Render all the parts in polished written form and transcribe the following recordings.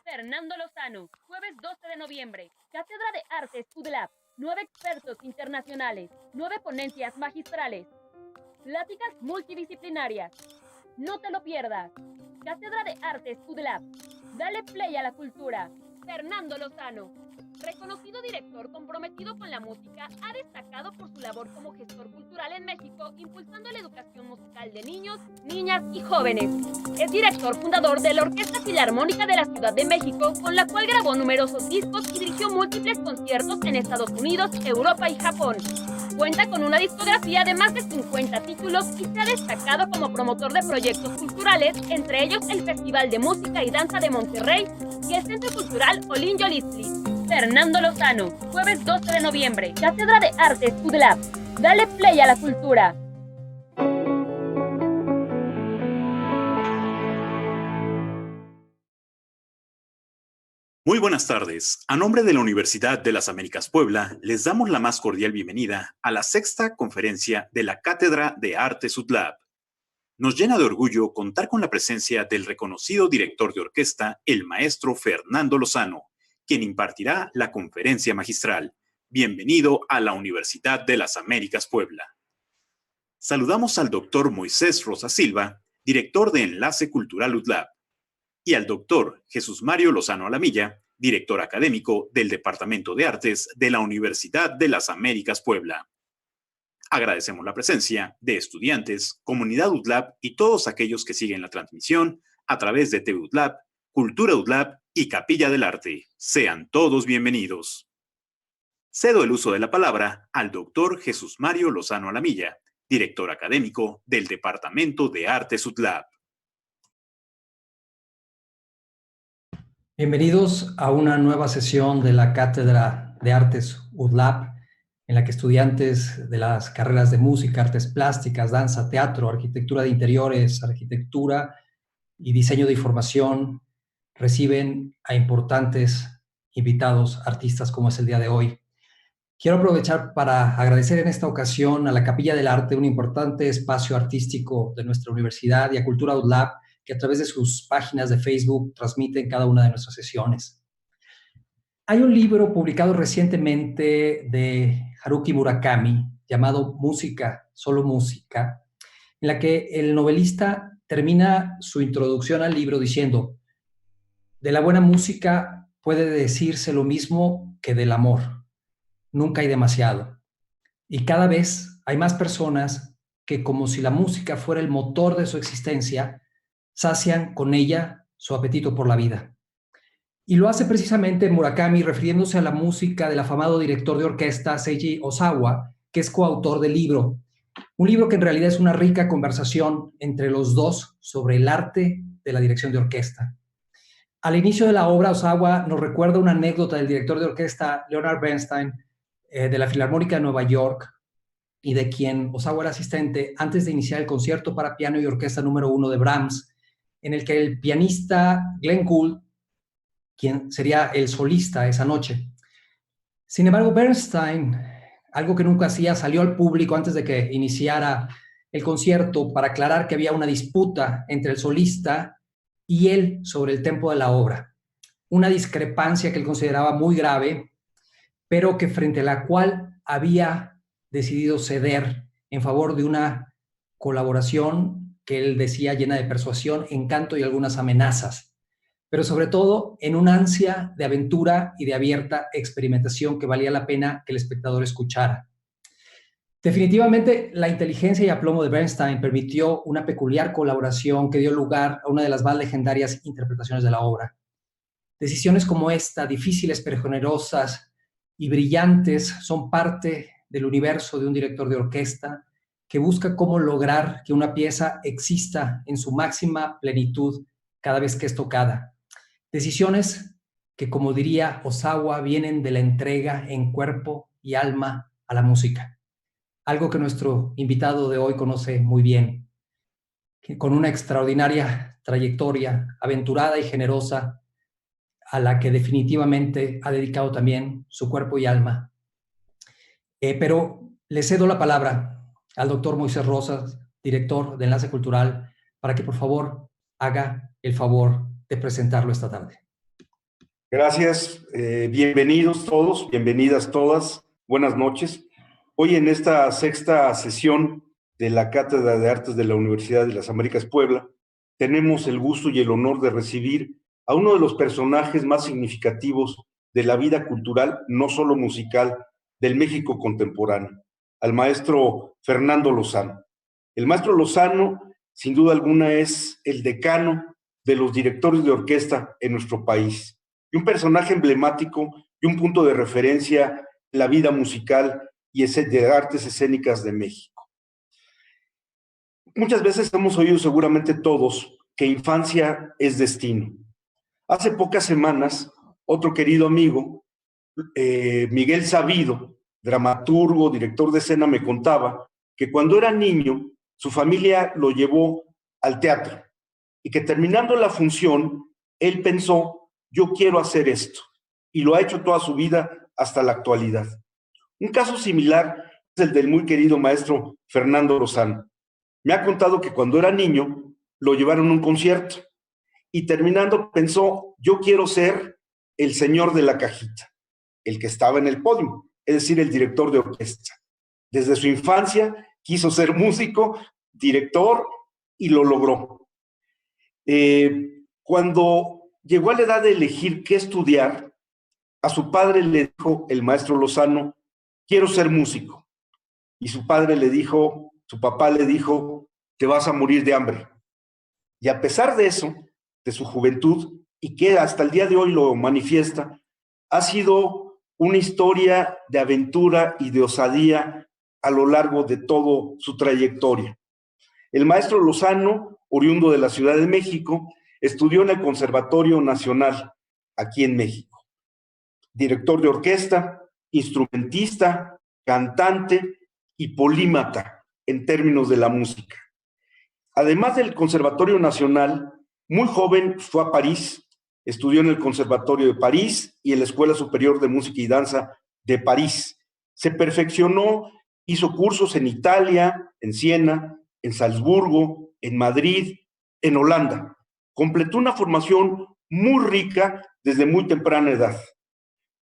Fernando Lozano, jueves 12 de noviembre, Cátedra de Artes UDLAP, 9 expertos internacionales, 9 ponencias magistrales, pláticas multidisciplinarias. No te lo pierdas. Cátedra de Artes UDLAP. Dale play a la cultura. Fernando Lozano, reconocido director comprometido con la música, ha destacado por su labor como gestor cultural en México, impulsando la educación musical de niños, niñas y jóvenes. Es director fundador de la Orquesta Filarmónica de la Ciudad de México, con la cual grabó numerosos discos y dirigió múltiples conciertos en Estados Unidos, Europa y Japón. Cuenta con una discografía de más de 50 títulos y se ha destacado como promotor de proyectos culturales, entre ellos el Festival de Música y Danza de Monterrey y el Centro Cultural Olin Yolistli. Fernando Lozano, jueves 12 de noviembre, Cátedra de Artes UDLAP. Dale play a la cultura. Muy buenas tardes. A nombre de la Universidad de las Américas Puebla, les damos la más cordial bienvenida a la sexta conferencia de la Cátedra de Artes UDLAP. Nos llena de orgullo contar con la presencia del reconocido director de orquesta, el maestro Fernando Lozano, quien impartirá la conferencia magistral. Bienvenido a la Universidad de las Américas Puebla. Saludamos al doctor Moisés Rosa Silva, director de Enlace Cultural UDLAP, y al doctor Jesús Mario Lozano Alamilla, director académico del Departamento de Artes de la Universidad de las Américas Puebla. Agradecemos la presencia de estudiantes, comunidad UDLAP y todos aquellos que siguen la transmisión a través de TV UDLAP, Cultura UDLAP y Capilla del Arte. Sean todos bienvenidos. Cedo el uso de la palabra al doctor Jesús Mario Lozano Alamilla, director académico del Departamento de Artes UDLAP. Bienvenidos a una nueva sesión de la Cátedra de Artes UDLAP, en la que estudiantes de las carreras de música, artes plásticas, danza, teatro, arquitectura de interiores, arquitectura y diseño de información reciben a importantes invitados, artistas como es el día de hoy. Quiero aprovechar para agradecer en esta ocasión a la Capilla del Arte, un importante espacio artístico de nuestra universidad, y a Cultura UDLAP, que a través de sus páginas de Facebook transmiten cada una de nuestras sesiones. Hay un libro publicado recientemente de Haruki Murakami llamado Música, solo música, en la que el novelista termina su introducción al libro diciendo: de la buena música puede decirse lo mismo que del amor. Nunca hay demasiado. Y cada vez hay más personas que, como si la música fuera el motor de su existencia, sacian con ella su apetito por la vida. Y lo hace precisamente Murakami refiriéndose a la música del afamado director de orquesta Seiji Ozawa, que es coautor del libro. Un libro que en realidad es una rica conversación entre los dos sobre el arte de la dirección de orquesta. Al inicio de la obra, Ozawa nos recuerda una anécdota del director de orquesta Leonard Bernstein, de la Filarmónica de Nueva York, y de quien Ozawa era asistente antes de iniciar el concierto para piano y orquesta número 1 de Brahms, en el que el pianista Glenn Gould, quien sería el solista esa noche. Sin embargo, Bernstein, algo que nunca hacía, salió al público antes de que iniciara el concierto para aclarar que había una disputa entre el solista y él sobre el tempo de la obra. Una discrepancia que él consideraba muy grave, pero que frente a la cual había decidido ceder en favor de una colaboración que él decía llena de persuasión, encanto y algunas amenazas, pero sobre todo en una ansia de aventura y de abierta experimentación que valía la pena que el espectador escuchara. Definitivamente, la inteligencia y aplomo de Bernstein permitió una peculiar colaboración que dio lugar a una de las más legendarias interpretaciones de la obra. Decisiones como esta, difíciles pero generosas y brillantes, son parte del universo de un director de orquesta que busca cómo lograr que una pieza exista en su máxima plenitud cada vez que es tocada. Decisiones que, como diría Ozawa, vienen de la entrega en cuerpo y alma a la música. Algo que nuestro invitado de hoy conoce muy bien, que con una extraordinaria trayectoria, aventurada y generosa, a la que definitivamente ha dedicado también su cuerpo y alma. Pero le cedo la palabra al doctor Moisés Rosas, director de Enlace Cultural, para que por favor haga el favor de presentarlo esta tarde. Gracias, bienvenidos todos, bienvenidas todas, buenas noches. Hoy en esta sexta sesión de la Cátedra de Artes de la Universidad de las Américas Puebla, tenemos el gusto y el honor de recibir a uno de los personajes más significativos de la vida cultural, no solo musical, del México contemporáneo, al maestro Fernando Lozano. El maestro Lozano, sin duda alguna, es el decano de los directores de orquesta en nuestro país, y un personaje emblemático y un punto de referencia en la vida musical y de artes escénicas de México. Muchas veces hemos oído seguramente todos que infancia es destino. Hace pocas semanas, otro querido amigo, Miguel Sabido, dramaturgo, director de escena, me contaba que cuando era niño, su familia lo llevó al teatro y que terminando la función, él pensó: yo quiero hacer esto, y lo ha hecho toda su vida hasta la actualidad. Un caso similar es el del muy querido maestro Fernando Lozano. Me ha contado que cuando era niño lo llevaron a un concierto y terminando pensó: yo quiero ser el señor de la cajita, el que estaba en el podio, es decir, el director de orquesta. Desde su infancia quiso ser músico, director, y lo logró. Cuando llegó a la edad de elegir qué estudiar, a su padre le dijo el maestro Lozano: quiero ser músico. Y su papá le dijo: te vas a morir de hambre. Y a pesar de eso, de su juventud, y que hasta el día de hoy lo manifiesta, ha sido una historia de aventura y de osadía a lo largo de toda su trayectoria. El maestro Lozano, oriundo de la Ciudad de México, estudió en el Conservatorio Nacional, aquí en México. Director de orquesta, instrumentista, cantante y polímata en términos de la música. Además del Conservatorio Nacional, muy joven fue a París, estudió en el Conservatorio de París y en la Escuela Superior de Música y Danza de París. Se perfeccionó, hizo cursos en Italia, en Siena, en Salzburgo, en Madrid, en Holanda. Completó una formación muy rica desde muy temprana edad.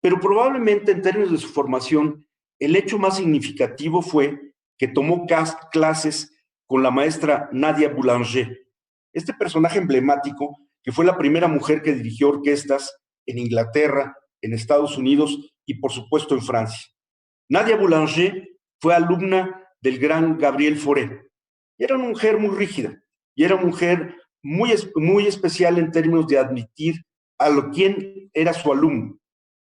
Pero probablemente en términos de su formación, el hecho más significativo fue que tomó clases con la maestra Nadia Boulanger, este personaje emblemático que fue la primera mujer que dirigió orquestas en Inglaterra, en Estados Unidos y por supuesto en Francia. Nadia Boulanger fue alumna del gran Gabriel Fauré. Era una mujer muy rígida y era una mujer muy especial en términos de admitir a quien era su alumno.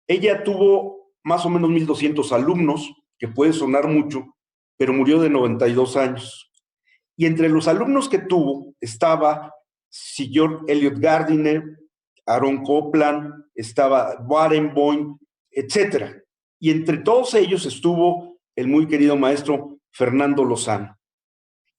Ella tuvo más o menos 1,200 alumnos, que puede sonar mucho, pero murió de 92 años. Y entre los alumnos que tuvo estaba Sir Elliot Gardiner, Aaron Copland, estaba Barenboim, etc. Y entre todos ellos estuvo el muy querido maestro Fernando Lozano,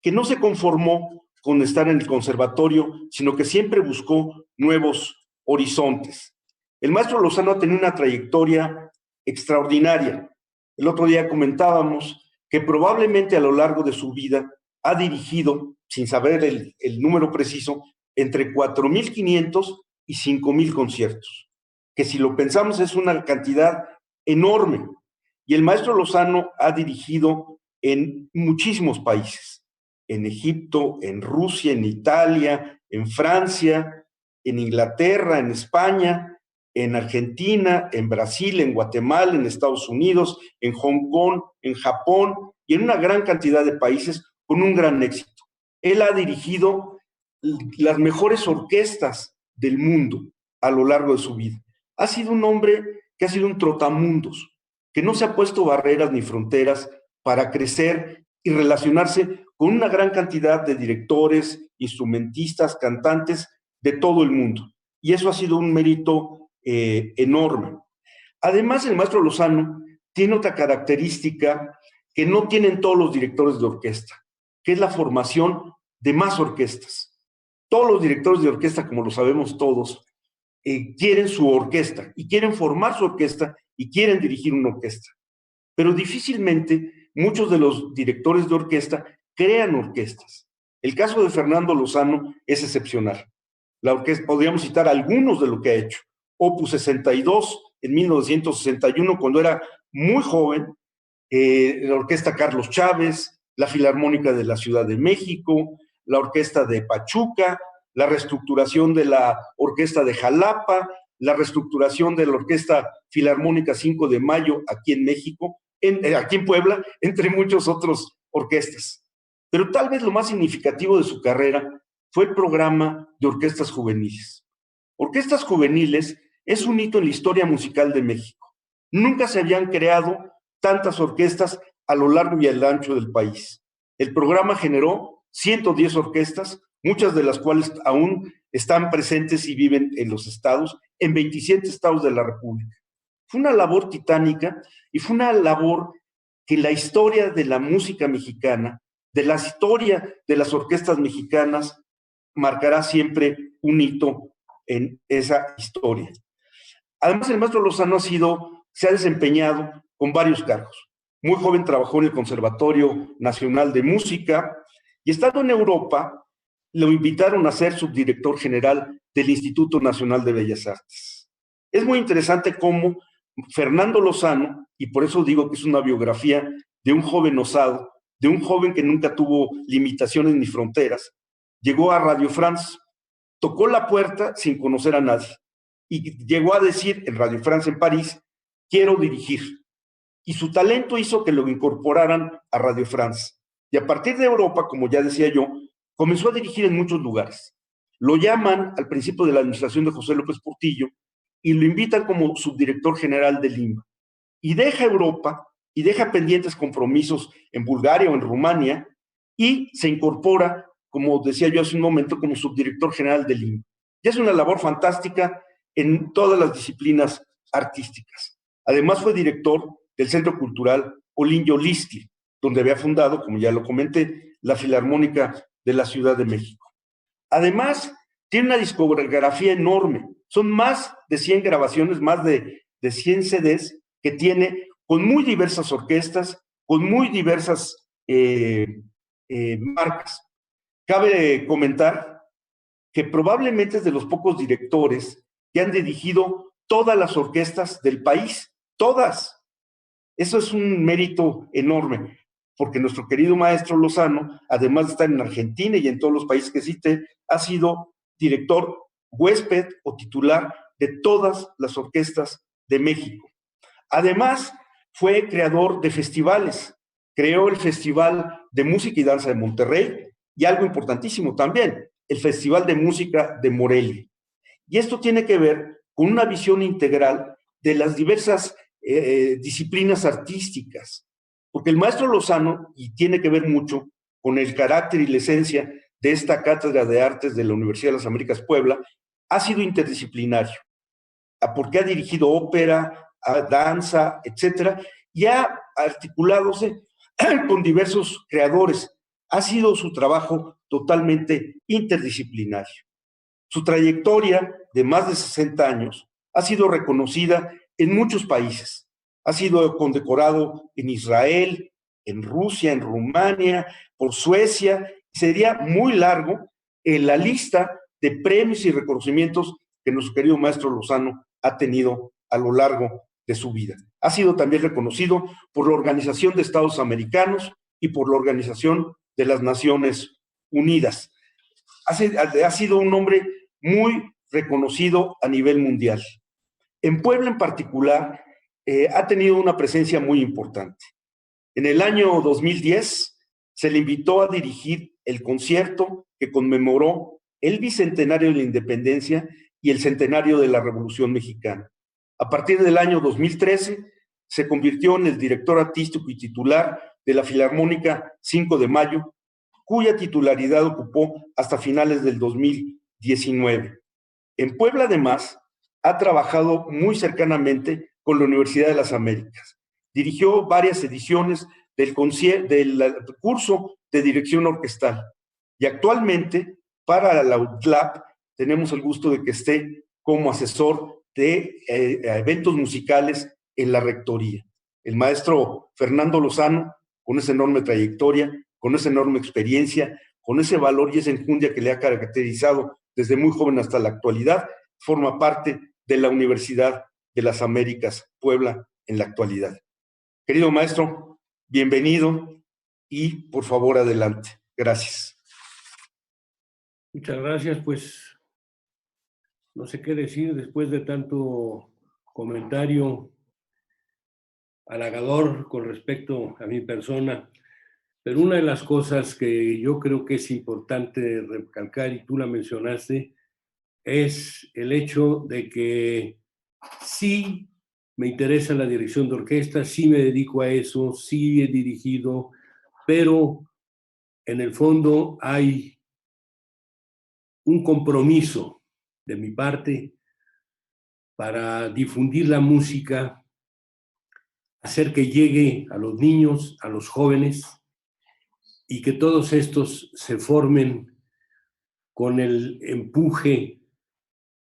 que no se conformó con estar en el conservatorio, sino que siempre buscó nuevos horizontes. El maestro Lozano ha tenido una trayectoria extraordinaria. El otro día comentábamos que probablemente a lo largo de su vida ha dirigido, sin saber el número preciso, entre 4,500 y 5,000 conciertos, que si lo pensamos es una cantidad enorme. Y el maestro Lozano ha dirigido en muchísimos países, en Egipto, en Rusia, en Italia, en Francia, en Inglaterra, en España, en Argentina, en Brasil, en Guatemala, en Estados Unidos, en Hong Kong, en Japón y en una gran cantidad de países con un gran éxito. Él ha dirigido las mejores orquestas del mundo a lo largo de su vida. Ha sido un hombre que ha sido un trotamundos, que no se ha puesto barreras ni fronteras para crecer y relacionarse con una gran cantidad de directores, instrumentistas, cantantes de todo el mundo. Y eso ha sido un mérito enorme. Además, el maestro Lozano tiene otra característica que no tienen todos los directores de orquesta, que es la formación de más orquestas. Todos los directores de orquesta, como lo sabemos todos, quieren su orquesta y quieren formar su orquesta y quieren dirigir una orquesta. Pero difícilmente muchos de los directores de orquesta crean orquestas. El caso de Fernando Lozano es excepcional. La orquesta, podríamos citar algunos de lo que ha hecho. Opus 62 en 1961, cuando era muy joven, la Orquesta Carlos Chávez, la Filarmónica de la Ciudad de México, la Orquesta de Pachuca, la reestructuración de la Orquesta de Jalapa, la reestructuración de la Orquesta Filarmónica 5 de Mayo aquí en México, aquí en Puebla, entre muchos otros orquestas. Pero tal vez lo más significativo de su carrera fue el programa de orquestas juveniles. Orquestas juveniles es un hito en la historia musical de México. Nunca se habían creado tantas orquestas a lo largo y al ancho del país. El programa generó 110 orquestas, muchas de las cuales aún están presentes y viven en los estados, en 27 estados de la República. Fue una labor titánica y fue una labor que la historia de la música mexicana, de la historia de las orquestas mexicanas, marcará siempre un hito en esa historia. Además, el maestro Lozano se ha desempeñado con varios cargos. Muy joven trabajó en el Conservatorio Nacional de Música y estando en Europa, lo invitaron a ser subdirector general del Instituto Nacional de Bellas Artes. Es muy interesante cómo Fernando Lozano, y por eso digo que es una biografía de un joven osado, de un joven que nunca tuvo limitaciones ni fronteras, llegó a Radio France, tocó la puerta sin conocer a nadie y llegó a decir en Radio France en París, quiero dirigir. Y su talento hizo que lo incorporaran a Radio France. Y a partir de Europa, como ya decía yo, comenzó a dirigir en muchos lugares. Lo llaman al principio de la administración de José López Portillo y lo invitan como subdirector general de Lima. Y deja Europa y deja pendientes compromisos en Bulgaria o en Rumania y se incorpora, como decía yo hace un momento, como subdirector general de Lima. Y es una labor fantástica en todas las disciplinas artísticas. Además fue director del Centro Cultural Olinjo Listil, donde había fundado, como ya lo comenté, la Filarmónica de la Ciudad de México. Además, tiene una discografía enorme. Son más de 100 grabaciones, más de 100 CDs que tiene con muy diversas orquestas, con muy diversas marcas. Cabe comentar que probablemente es de los pocos directores que han dirigido todas las orquestas del país, todas. Eso es un mérito enorme, porque nuestro querido maestro Lozano, además de estar en Argentina y en todos los países que cité, ha sido director huésped o titular de todas las orquestas de México. Además, fue creador de festivales. Creó el Festival de Música y Danza de Monterrey y algo importantísimo también, el Festival de Música de Morelia. Y esto tiene que ver con una visión integral de las diversas disciplinas artísticas, porque el maestro Lozano, y tiene que ver mucho con el carácter y la esencia de esta Cátedra de Artes de la Universidad de las Américas Puebla, ha sido interdisciplinario, porque ha dirigido ópera, danza, etcétera, y ha articuladose con diversos creadores. Ha sido su trabajo totalmente interdisciplinario. Su trayectoria de más de 60 años ha sido reconocida en muchos países. Ha sido condecorado en Israel, en Rusia, en Rumania, por Suecia. Sería muy largo la lista de premios y reconocimientos que nuestro querido maestro Lozano ha tenido a lo largo de su vida. Ha sido también reconocido por la Organización de Estados Americanos y por la Organización de las Naciones Unidas. Ha sido un hombre muy reconocido a nivel mundial. En Puebla en particular, ha tenido una presencia muy importante. En el año 2010 se le invitó a dirigir el concierto que conmemoró el bicentenario de la independencia y el centenario de la Revolución Mexicana. A partir del año 2013 se convirtió en el director artístico y titular de la Filarmónica 5 de Mayo, cuya titularidad ocupó hasta finales del 2019. En Puebla, además, ha trabajado muy cercanamente con la Universidad de las Américas. Dirigió varias ediciones del curso de dirección orquestal. Y actualmente, para la UTLAP, tenemos el gusto de que esté como asesor de eventos musicales en la rectoría. El maestro Fernando Lozano, con esa enorme trayectoria, con esa enorme experiencia, con ese valor y esa enjundia que le ha caracterizado desde muy joven hasta la actualidad, forma parte de la Universidad de las Américas Puebla en la actualidad. Querido maestro, bienvenido y por favor adelante. Gracias. Muchas gracias, pues no sé qué decir después de tanto comentario halagador con respecto a mi persona, pero una de las cosas que yo creo que es importante recalcar, y tú la mencionaste, es el hecho de que sí me interesa la dirección de orquesta, sí me dedico a eso, sí he dirigido, pero en el fondo hay un compromiso de mi parte para difundir la música, hacer que llegue a los niños, a los jóvenes, y que todos estos se formen con el empuje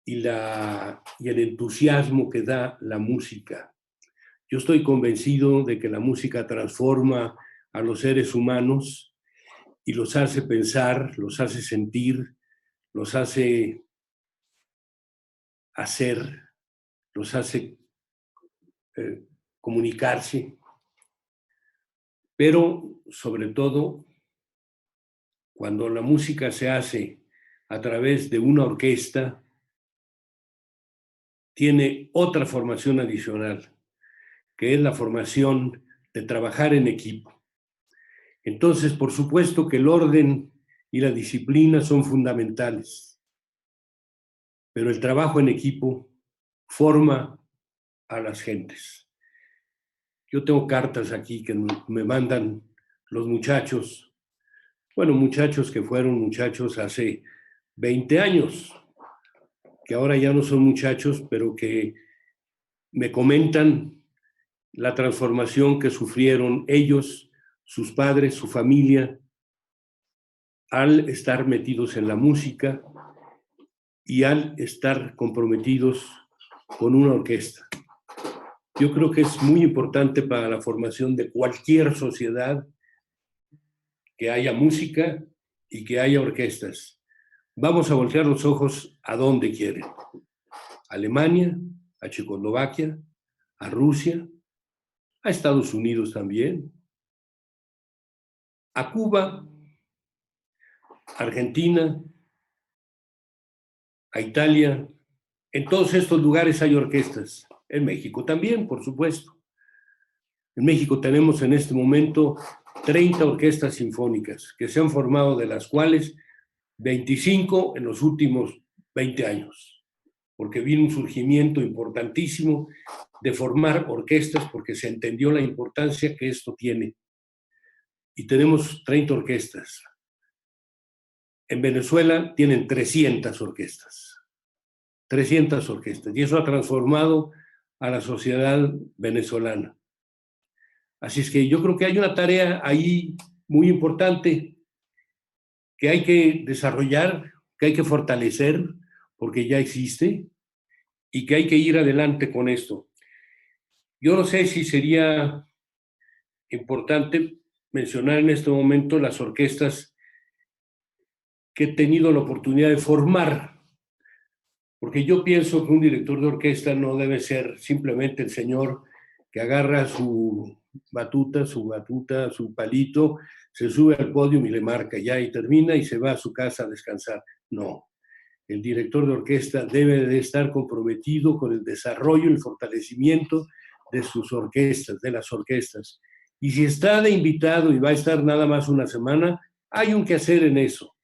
y el entusiasmo que da la música. Yo estoy convencido de que la música transforma a los seres humanos y los hace pensar, los hace sentir, los hace hacer, los hace comunicarse, pero sobre todo cuando la música se hace a través de una orquesta, tiene otra formación adicional, que es la formación de trabajar en equipo. Entonces, por supuesto que el orden y la disciplina son fundamentales, pero el trabajo en equipo forma a las gentes. Yo tengo cartas aquí que me mandan los muchachos, bueno, muchachos que fueron muchachos hace 20 años, que ahora ya no son muchachos, pero que me comentan la transformación que sufrieron ellos, sus padres, su familia, al estar metidos en la música y al estar comprometidos con una orquesta. Yo creo que es muy importante para la formación de cualquier sociedad que haya música y que haya orquestas. Vamos a voltear los ojos a donde quieren. A Alemania, a Checoslovaquia, a Rusia, a Estados Unidos también, a Cuba, a Argentina, a Italia. En todos estos lugares hay orquestas. En México también, por supuesto. En México tenemos en este momento 30 orquestas sinfónicas que se han formado, de las cuales 25 en los últimos 20 años, porque vino un surgimiento importantísimo de formar orquestas porque se entendió la importancia que esto tiene. Y tenemos 30 orquestas. En Venezuela tienen 300 orquestas. 300 orquestas. Y eso ha transformado a la sociedad venezolana. Así es que yo creo que hay una tarea ahí muy importante que hay que desarrollar, que hay que fortalecer, porque ya existe, y que hay que ir adelante con esto. Yo no sé si sería importante mencionar en este momento las orquestas que he tenido la oportunidad de formar, porque yo pienso que un director de orquesta no debe ser simplemente el señor que agarra su batuta, su palito, se sube al podio y le marca ya y termina y se va a su casa a descansar. No, el director de orquesta debe de estar comprometido con el desarrollo y el fortalecimiento de sus orquestas, de las orquestas. Y si está de invitado y va a estar nada más una semana, hay un quehacer en eso.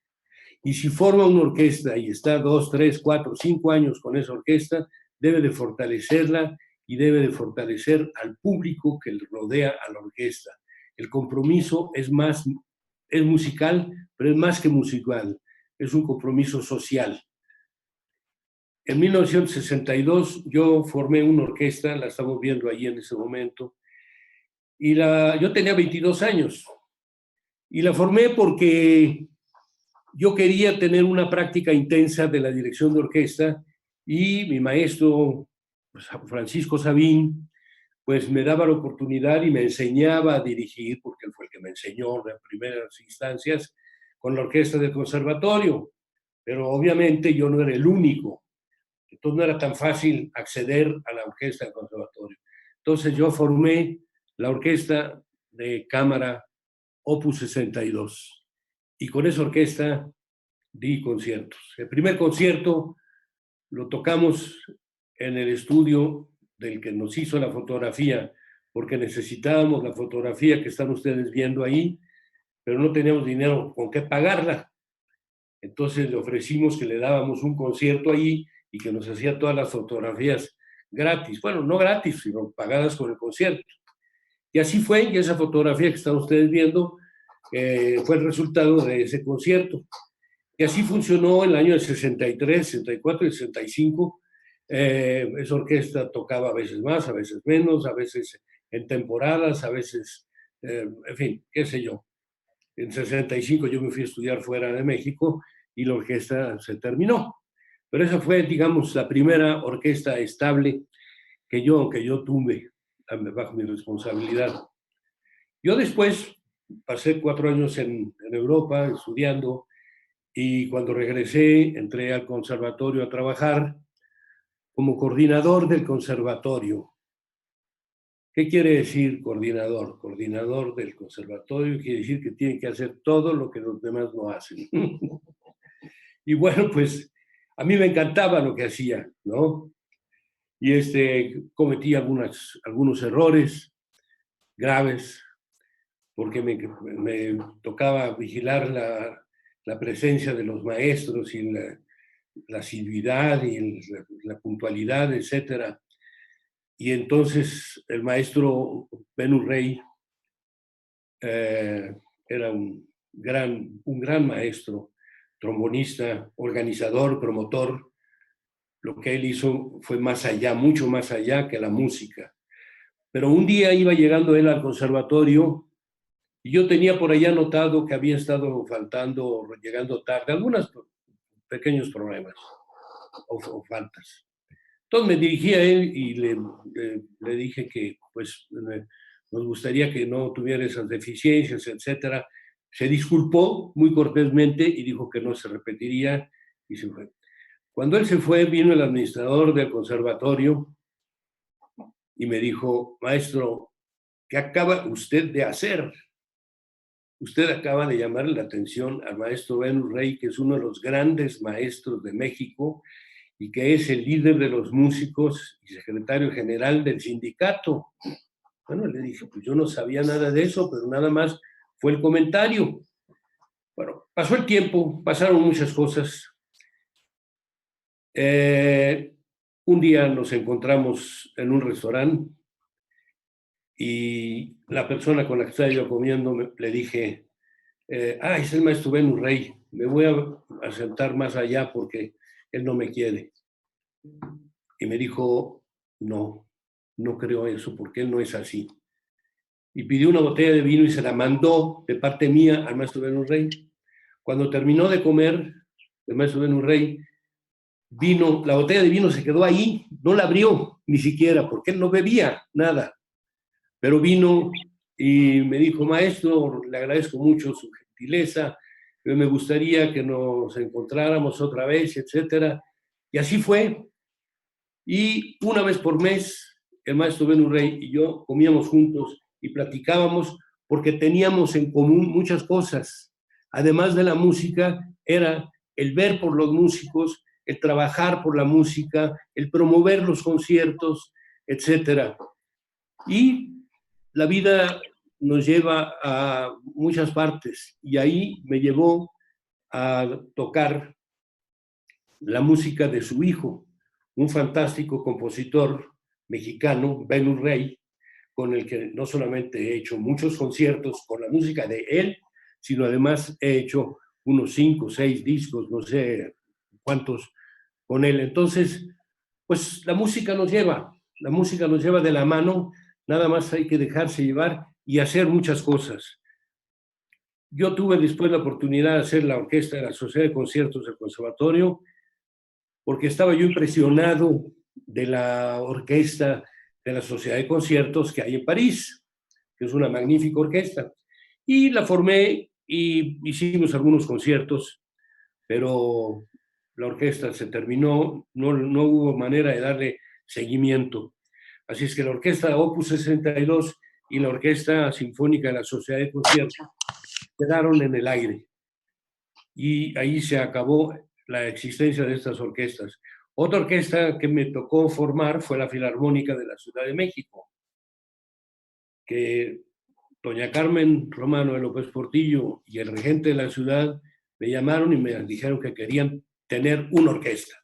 Y si forma una orquesta y está 2, 3, 4, 5 años con esa orquesta, debe de fortalecerla y debe de fortalecer al público que le rodea a la orquesta. El compromiso es musical, pero es más que musical, es un compromiso social. En 1962 yo formé una orquesta, la estamos viendo ahí en ese momento, y yo tenía 22 años, y la formé porque yo quería tener una práctica intensa de la dirección de orquesta, y mi maestro, Francisco Sabín, pues me daba la oportunidad y me enseñaba a dirigir, porque él fue el que me enseñó en primeras instancias con la orquesta del conservatorio. Pero obviamente yo no era el único. Entonces no era tan fácil acceder a la orquesta del conservatorio. Entonces yo formé la orquesta de cámara Opus 62 y con esa orquesta di conciertos. El primer concierto lo tocamos en el estudio del que nos hizo la fotografía, porque necesitábamos la fotografía que están ustedes viendo ahí, pero no teníamos dinero con qué pagarla. Entonces le ofrecimos que le dábamos un concierto ahí y que nos hacía todas las fotografías gratis. Bueno, no gratis, sino pagadas con el concierto. Y así fue, y esa fotografía que están ustedes viendo fue el resultado de ese concierto. Y así funcionó el año del 63, 64 y 65. Esa orquesta tocaba a veces más, a veces menos, a veces en temporadas, a veces, en fin, qué sé yo. En 65 yo me fui a estudiar fuera de México y la orquesta se terminó. Pero esa fue, digamos, la primera orquesta estable que yo tuve bajo mi responsabilidad. Yo después pasé 4 años en Europa estudiando y cuando regresé entré al conservatorio a trabajar como coordinador del conservatorio. ¿Qué quiere decir coordinador? Coordinador del conservatorio quiere decir que tiene que hacer todo lo que los demás no hacen. Y bueno, pues a mí me encantaba lo que hacía, ¿no? Y cometí algunos errores graves porque me tocaba vigilar la presencia de los maestros y la asiduidad y la puntualidad, etcétera. Y entonces el maestro Benus Rey era un gran maestro, trombonista, organizador, promotor. Lo que él hizo fue más allá, mucho más allá que la música. Pero un día iba llegando él al conservatorio y yo tenía por allá notado que había estado faltando, llegando tarde, algunos pequeños problemas o faltas. Entonces me dirigí a él y le dije que pues nos gustaría que no tuviera esas deficiencias, etcétera. Se disculpó muy cortésmente y dijo que no se repetiría y se fue. Cuando él se fue, vino el administrador del conservatorio y me dijo: maestro, ¿qué acaba usted de hacer? Usted acaba de llamarle la atención al maestro Benus Rey, que es uno de los grandes maestros de México y que es el líder de los músicos y secretario general del sindicato. Bueno, le dije, pues yo no sabía nada de eso, pero nada más fue el comentario. Bueno, pasó el tiempo, pasaron muchas cosas. Un día nos encontramos en un restaurante y la persona con la que estaba yo comiendo le dije, es el maestro Benus Rey, me voy a sentar más allá porque él no me quiere. Y me dijo, no creo eso, porque él no es así. Y pidió una botella de vino y se la mandó de parte mía al maestro Benus Rey. Cuando terminó de comer, el maestro Benus Rey, la botella de vino se quedó ahí, no la abrió ni siquiera, porque él no bebía nada. Pero vino y me dijo, maestro, le agradezco mucho su gentileza, pero me gustaría que nos encontráramos otra vez, etcétera. Y así fue. Y una vez por mes, el maestro Benus Rey y yo comíamos juntos y platicábamos porque teníamos en común muchas cosas. Además de la música, era el ver por los músicos, el trabajar por la música, el promover los conciertos, etcétera. Y la vida nos lleva a muchas partes y ahí me llevó a tocar la música de su hijo, un fantástico compositor mexicano, Benus Rey, con el que no solamente he hecho muchos conciertos con la música de él, sino además he hecho unos 5 o 6 discos, no sé cuántos, con él. Entonces, pues la música nos lleva de la mano, nada más hay que dejarse llevar y hacer muchas cosas. Yo tuve después la oportunidad de hacer la orquesta de la Sociedad de Conciertos del Conservatorio, porque estaba yo impresionado de la orquesta de la Sociedad de Conciertos que hay en París, que es una magnífica orquesta. Y la formé y hicimos algunos conciertos, pero la orquesta se terminó, no hubo manera de darle seguimiento. Así es que la orquesta Opus 62 y la Orquesta Sinfónica de la Sociedad de Conciertos quedaron en el aire. Y ahí se acabó la existencia de estas orquestas. Otra orquesta que me tocó formar fue la Filarmónica de la Ciudad de México, que doña Carmen Romano de López Portillo y el regente de la ciudad me llamaron y me dijeron que querían tener una orquesta,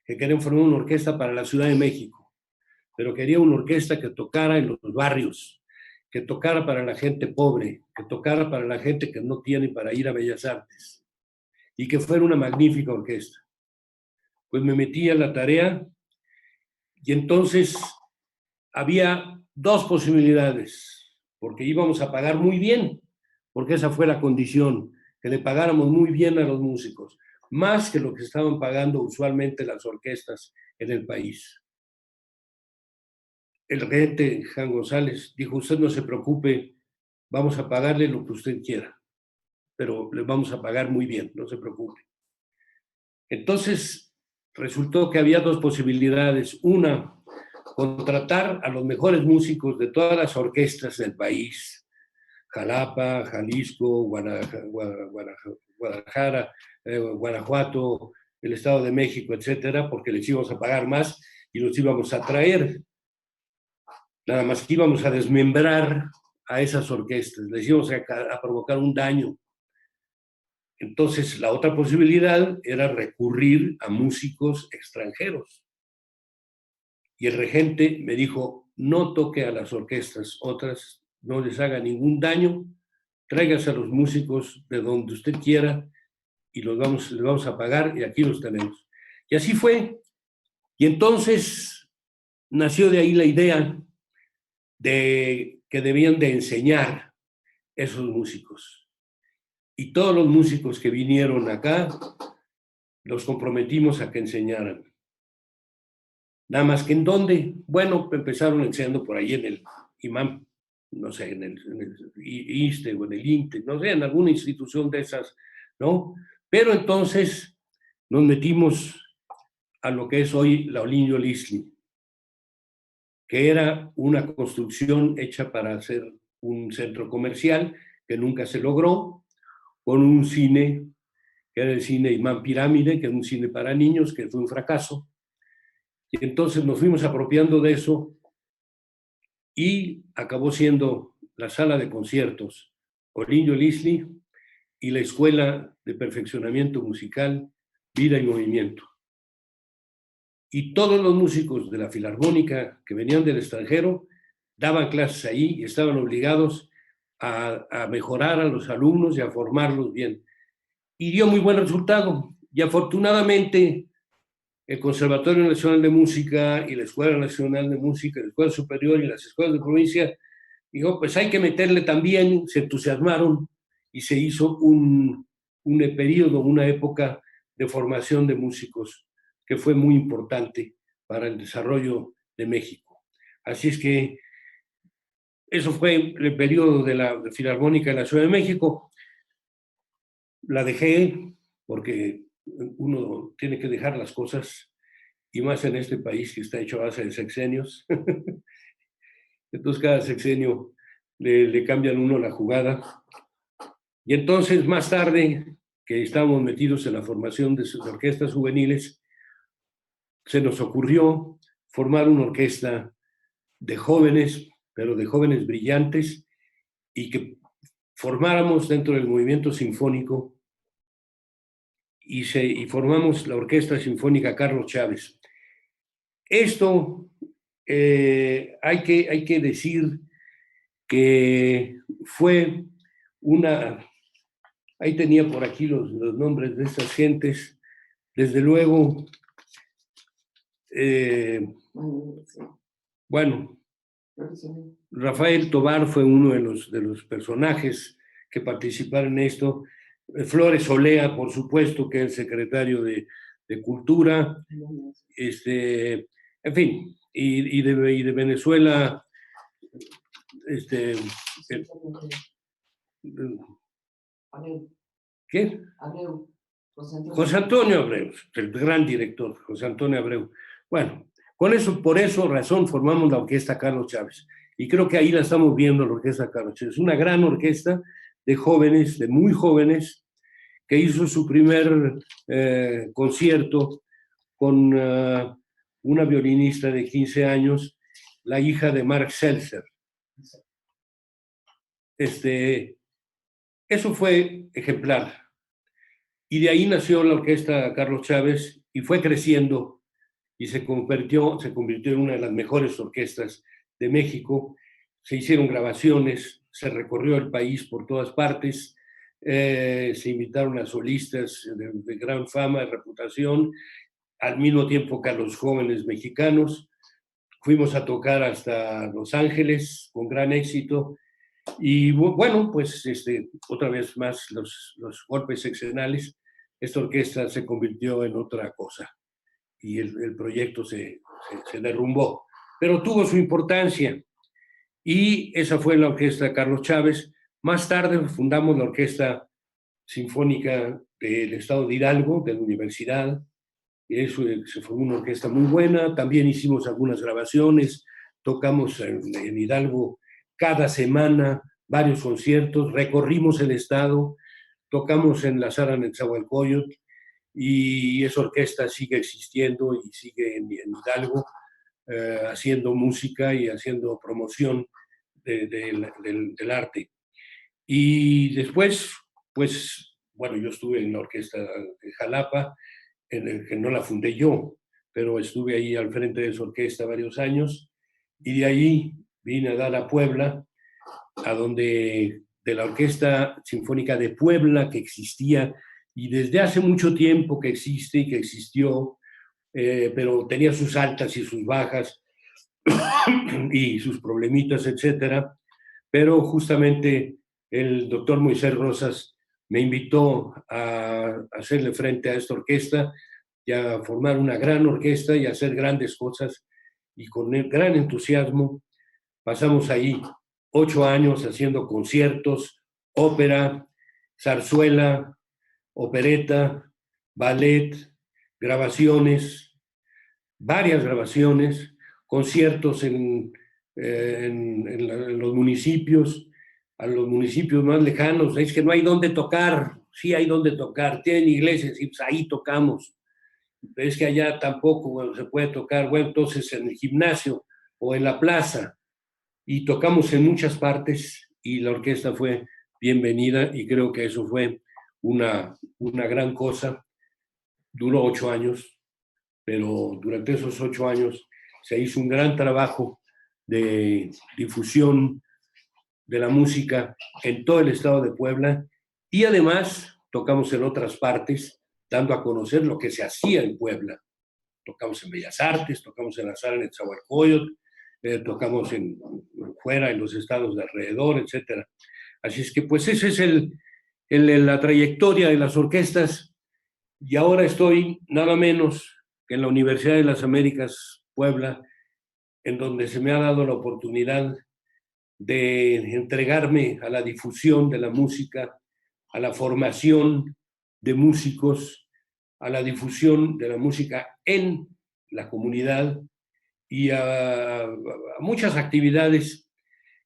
que querían formar una orquesta para la Ciudad de México, pero quería una orquesta que tocara en los barrios, que tocara para la gente pobre, que tocara para la gente que no tiene para ir a Bellas Artes, y que fuera una magnífica orquesta. Pues me metí a la tarea y entonces había dos posibilidades, porque íbamos a pagar muy bien, porque esa fue la condición, que le pagáramos muy bien a los músicos, más que lo que estaban pagando usualmente las orquestas en el país. El regente Juan González dijo, usted no se preocupe, vamos a pagarle lo que usted quiera, pero le vamos a pagar muy bien, no se preocupe. Entonces, resultó que había dos posibilidades. Una, contratar a los mejores músicos de todas las orquestas del país, Jalapa, Jalisco, Guadalajara, Guanajuato, el Estado de México, etcétera, porque les íbamos a pagar más y los íbamos a traer. Nada más que íbamos a desmembrar a esas orquestas, les íbamos a provocar un daño. Entonces, la otra posibilidad era recurrir a músicos extranjeros. Y el regente me dijo, no toque a las orquestas otras, no les haga ningún daño, tráigase a los músicos de donde usted quiera y les vamos a pagar y aquí los tenemos. Y así fue. Y entonces nació de ahí la idea de que debían de enseñar esos músicos. Y todos los músicos que vinieron acá, los comprometimos a que enseñaran. Nada más que en dónde, bueno, empezaron enseñando por ahí en el IMAM, no sé, en el ISSSTE o en el INTE, no sé, en alguna institución de esas, ¿no? Pero entonces nos metimos a lo que es hoy la Olinio Lisli, que era una construcción hecha para hacer un centro comercial que nunca se logró, con un cine, que era el cine Imán Pirámide, que era un cine para niños, que fue un fracaso. Y entonces nos fuimos apropiando de eso y acabó siendo la sala de conciertos Olinio Lisli y la Escuela de Perfeccionamiento Musical Vida y Movimiento. Y todos los músicos de la Filarmónica que venían del extranjero daban clases ahí y estaban obligados a mejorar a los alumnos y a formarlos bien. Y dio muy buen resultado. Y afortunadamente el Conservatorio Nacional de Música y la Escuela Nacional de Música, la Escuela Superior y las escuelas de provincia, dijo, pues hay que meterle también, se entusiasmaron y se hizo un periodo, una época de formación de músicos que fue muy importante para el desarrollo de México. Así es que eso fue el periodo de la Filarmónica de la Ciudad de México. La dejé porque uno tiene que dejar las cosas, y más en este país que está hecho a base de sexenios. Entonces cada sexenio le cambian uno la jugada. Y entonces más tarde, que estábamos metidos en la formación de sus orquestas juveniles, se nos ocurrió formar una orquesta de jóvenes, pero de jóvenes brillantes, y que formáramos dentro del movimiento sinfónico y formamos la Orquesta Sinfónica Carlos Chávez. Esto hay que decir que fue una... Ahí tenía por aquí los nombres de estas gentes. Desde luego, bueno, Rafael Tobar fue uno de los personajes que participaron en esto. Flores Olea, por supuesto, que es el secretario de Cultura. En fin, y de Venezuela, ¿qué? José Antonio Abreu, el gran director, José Antonio Abreu. Bueno, por eso razón formamos la Orquesta Carlos Chávez. Y creo que ahí la estamos viendo, la Orquesta Carlos Chávez. Es una gran orquesta de jóvenes, de muy jóvenes, que hizo su primer concierto con una violinista de 15 años, la hija de Mark Seltzer. Eso fue ejemplar. Y de ahí nació la Orquesta Carlos Chávez y fue creciendo y se convirtió en una de las mejores orquestas de México. Se hicieron grabaciones, se recorrió el país por todas partes, se invitaron a solistas de gran fama, de reputación, al mismo tiempo que a los jóvenes mexicanos. Fuimos a tocar hasta Los Ángeles con gran éxito. Y bueno, pues otra vez más los golpes seccionales. Esta orquesta se convirtió en otra cosa y el proyecto se derrumbó, pero tuvo su importancia. Y esa fue la Orquesta Carlos Chávez. Más tarde fundamos la Orquesta Sinfónica del Estado de Hidalgo, de la universidad. Y eso se formó una orquesta muy buena. También hicimos algunas grabaciones, tocamos en Hidalgo cada semana varios conciertos, recorrimos el estado, tocamos en la sala Nezahualcóyotl, y esa orquesta sigue existiendo y sigue en Hidalgo haciendo música y haciendo promoción del arte. Y después, pues, bueno, yo estuve en la orquesta de Jalapa, en el que no la fundé yo, pero estuve ahí al frente de esa orquesta varios años, y de ahí vine a dar a Puebla, a donde de la Orquesta Sinfónica de Puebla, que existía y desde hace mucho tiempo que existe y que existió, pero tenía sus altas y sus bajas y sus problemitas, etcétera. Pero justamente el doctor Moisés Rosas me invitó a hacerle frente a esta orquesta y a formar una gran orquesta y a hacer grandes cosas, y con gran entusiasmo pasamos ahí 8 años haciendo conciertos, ópera, zarzuela, opereta, ballet, grabaciones, varias grabaciones, conciertos en los municipios, a los municipios más lejanos. Es que no hay dónde tocar. Sí hay dónde tocar, tienen iglesias y pues ahí tocamos. Es que allá tampoco, bueno, se puede tocar, bueno, entonces en el gimnasio o en la plaza. Y tocamos en muchas partes y la orquesta fue bienvenida, y creo que eso fue una gran cosa. Duró 8 años, pero durante esos 8 años se hizo un gran trabajo de difusión de la música en todo el estado de Puebla, y además tocamos en otras partes, dando a conocer lo que se hacía en Puebla. Tocamos en Bellas Artes, tocamos en la sala Nezahualcóyotl, tocamos fuera, en los estados de alrededor, etc. Así es que pues esa es la trayectoria de las orquestas, y ahora estoy nada menos que en la Universidad de las Américas, Puebla, en donde se me ha dado la oportunidad de entregarme a la difusión de la música, a la formación de músicos, a la difusión de la música en la comunidad, y a muchas actividades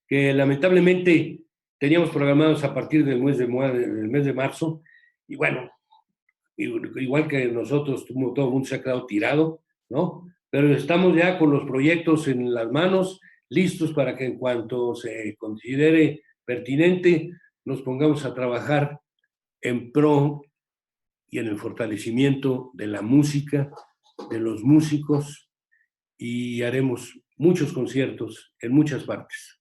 que lamentablemente teníamos programados a partir del mes de marzo, y bueno, igual que nosotros, todo el mundo se ha quedado tirado, ¿no? Pero estamos ya con los proyectos en las manos, listos para que en cuanto se considere pertinente, nos pongamos a trabajar en pro y en el fortalecimiento de la música, de los músicos, y haremos muchos conciertos en muchas partes.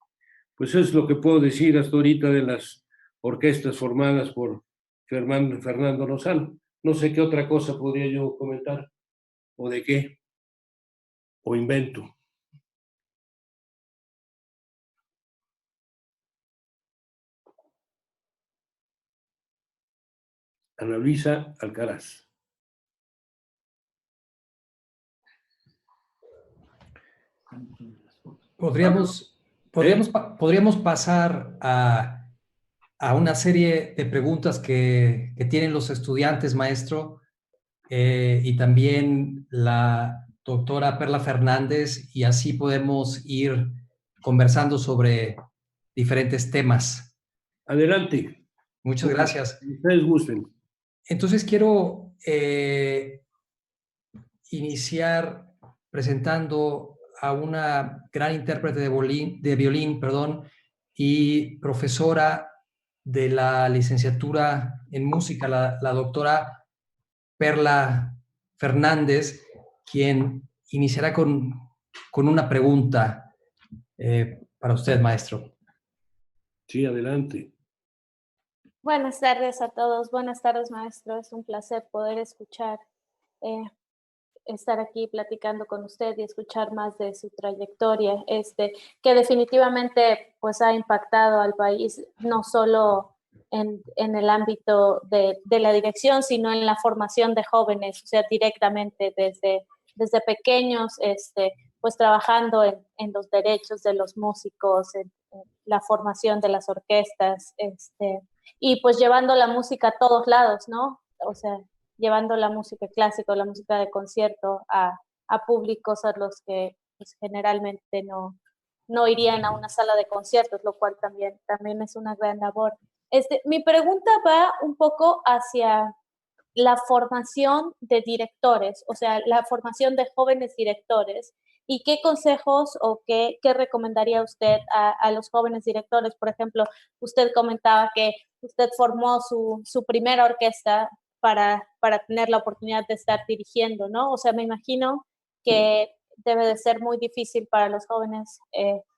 Pues eso es lo que puedo decir hasta ahorita de las orquestas formadas por Fernando Lozano. No sé qué otra cosa podría yo comentar, o de qué, o invento. Ana Luisa Alcaraz. Podríamos pasar a a una serie de preguntas que tienen los estudiantes, maestro, y también la doctora Perla Fernández, y así podemos ir conversando sobre diferentes temas. Adelante. Muchas gracias. Si ustedes gusten. Entonces quiero iniciar presentando a una gran intérprete de violín, y profesora de la licenciatura en música, la doctora Perla Fernández, quien iniciará con una pregunta para usted, maestro. Sí, adelante. Buenas tardes a todos. Buenas tardes, maestro. Es un placer poder escuchar, estar aquí platicando con usted y escuchar más de su trayectoria, que definitivamente pues ha impactado al país, no solo en el ámbito de la dirección, sino en la formación de jóvenes, o sea, directamente desde pequeños, pues trabajando en los derechos de los músicos, en la formación de las orquestas, y pues llevando la música a todos lados, ¿no? O sea, llevando la música clásica o la música de concierto a públicos a los que pues, generalmente no irían a una sala de conciertos, lo cual también es una gran labor. Mi pregunta va un poco hacia la formación de directores, o sea, la formación de jóvenes directores. ¿Y qué consejos o qué recomendaría usted a los jóvenes directores? Por ejemplo, usted comentaba que usted formó su primera orquesta para tener la oportunidad de estar dirigiendo, ¿no? O sea, me imagino que debe de ser muy difícil para los jóvenes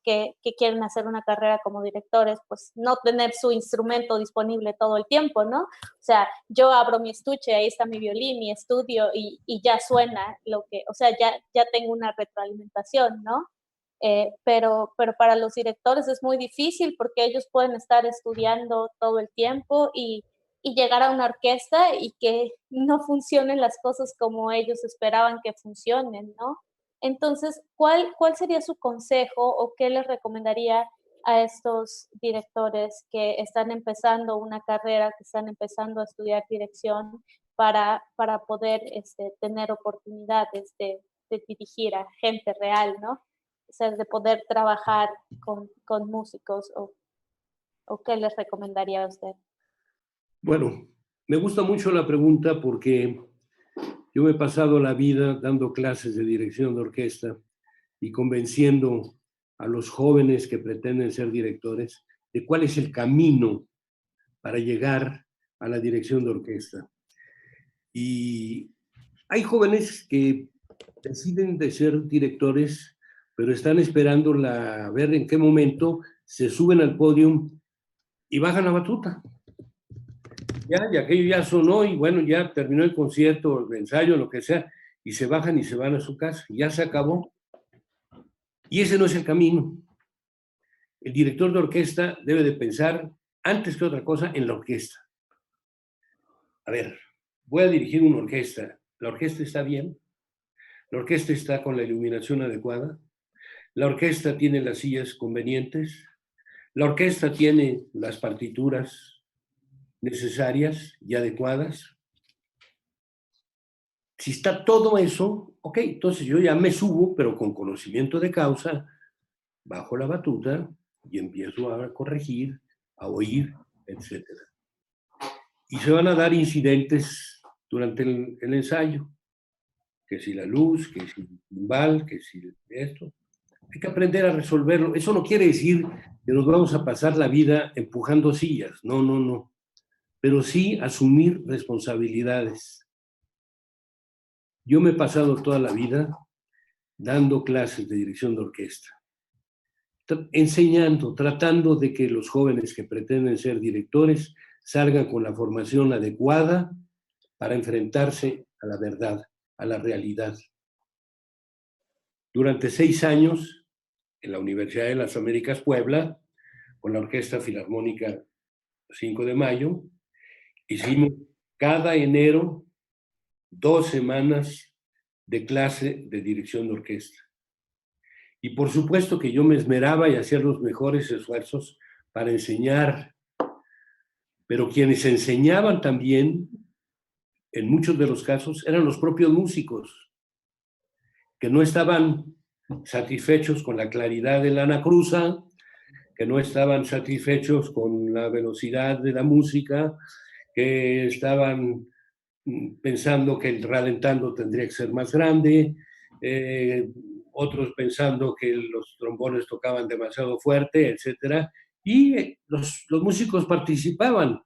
que quieren hacer una carrera como directores, pues no tener su instrumento disponible todo el tiempo, ¿no? O sea, yo abro mi estuche, ahí está mi violín, mi estudio y ya suena lo que, o sea, ya tengo una retroalimentación, ¿no? Pero para los directores es muy difícil porque ellos pueden estar estudiando todo el tiempo y llegar a una orquesta y que no funcionen las cosas como ellos esperaban que funcionen, ¿no? Entonces, ¿cuál sería su consejo o qué les recomendaría a estos directores que están empezando una carrera, que están empezando a estudiar dirección para poder tener oportunidades de dirigir a gente real, ¿no? O sea, de poder trabajar con músicos o qué les recomendaría a usted? Bueno, me gusta mucho la pregunta porque yo me he pasado la vida dando clases de dirección de orquesta y convenciendo a los jóvenes que pretenden ser directores de cuál es el camino para llegar a la dirección de orquesta. Y hay jóvenes que deciden de ser directores, pero están esperando a ver en qué momento se suben al podio y bajan la batuta. Y aquello ya sonó y bueno, ya terminó el concierto, el ensayo, lo que sea, y se bajan y se van a su casa. Ya se acabó. Y ese no es el camino. El director de orquesta debe de pensar, antes que otra cosa, en la orquesta. A ver, voy a dirigir una orquesta. ¿La orquesta está bien? ¿La orquesta está con la iluminación adecuada? ¿La orquesta tiene las sillas convenientes? ¿La orquesta tiene las partituras necesarias y adecuadas? Si está todo eso, ok, entonces yo ya me subo, pero con conocimiento de causa, bajo la batuta y empiezo a corregir, a oír, etc. Y se van a dar incidentes durante el ensayo, que si la luz, que si el timbal, que si esto. Hay que aprender a resolverlo. Eso no quiere decir que nos vamos a pasar la vida empujando sillas, no, no, no. Pero sí asumir responsabilidades. Yo me he pasado toda la vida dando clases de dirección de orquesta, enseñando, tratando de que los jóvenes que pretenden ser directores salgan con la formación adecuada para enfrentarse a la verdad, a la realidad. Durante 6 años, en la Universidad de las Américas Puebla, con la Orquesta Filarmónica 5 de Mayo, hicimos cada enero 2 semanas de clase de dirección de orquesta. Y por supuesto que yo me esmeraba y hacía los mejores esfuerzos para enseñar pero quienes enseñaban también, en muchos de los casos, eran los propios músicos, que no estaban satisfechos con la claridad de la anacruza, que no estaban satisfechos con la velocidad de la música, que estaban pensando que el ralentando tendría que ser más grande, otros pensando que los trombones tocaban demasiado fuerte, etc. Y los músicos participaban.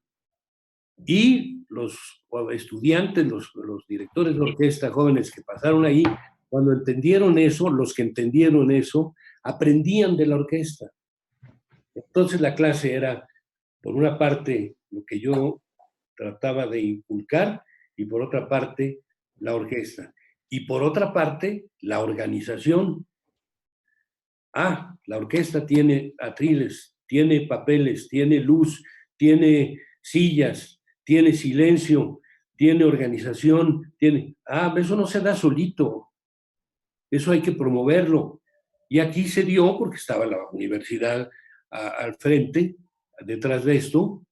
Y los estudiantes, los directores de orquesta jóvenes que pasaron ahí, cuando entendieron eso, los que entendieron eso, aprendían de la orquesta. Entonces la clase era, por una parte, lo que yo trataba de inculcar, y por otra parte, la orquesta. Y por otra parte, la organización. La orquesta tiene atriles, tiene papeles, tiene luz, tiene sillas, tiene silencio, tiene organización, tiene... eso no se da solito. Eso hay que promoverlo. Y aquí se dio porque estaba la universidad al frente, detrás de esto,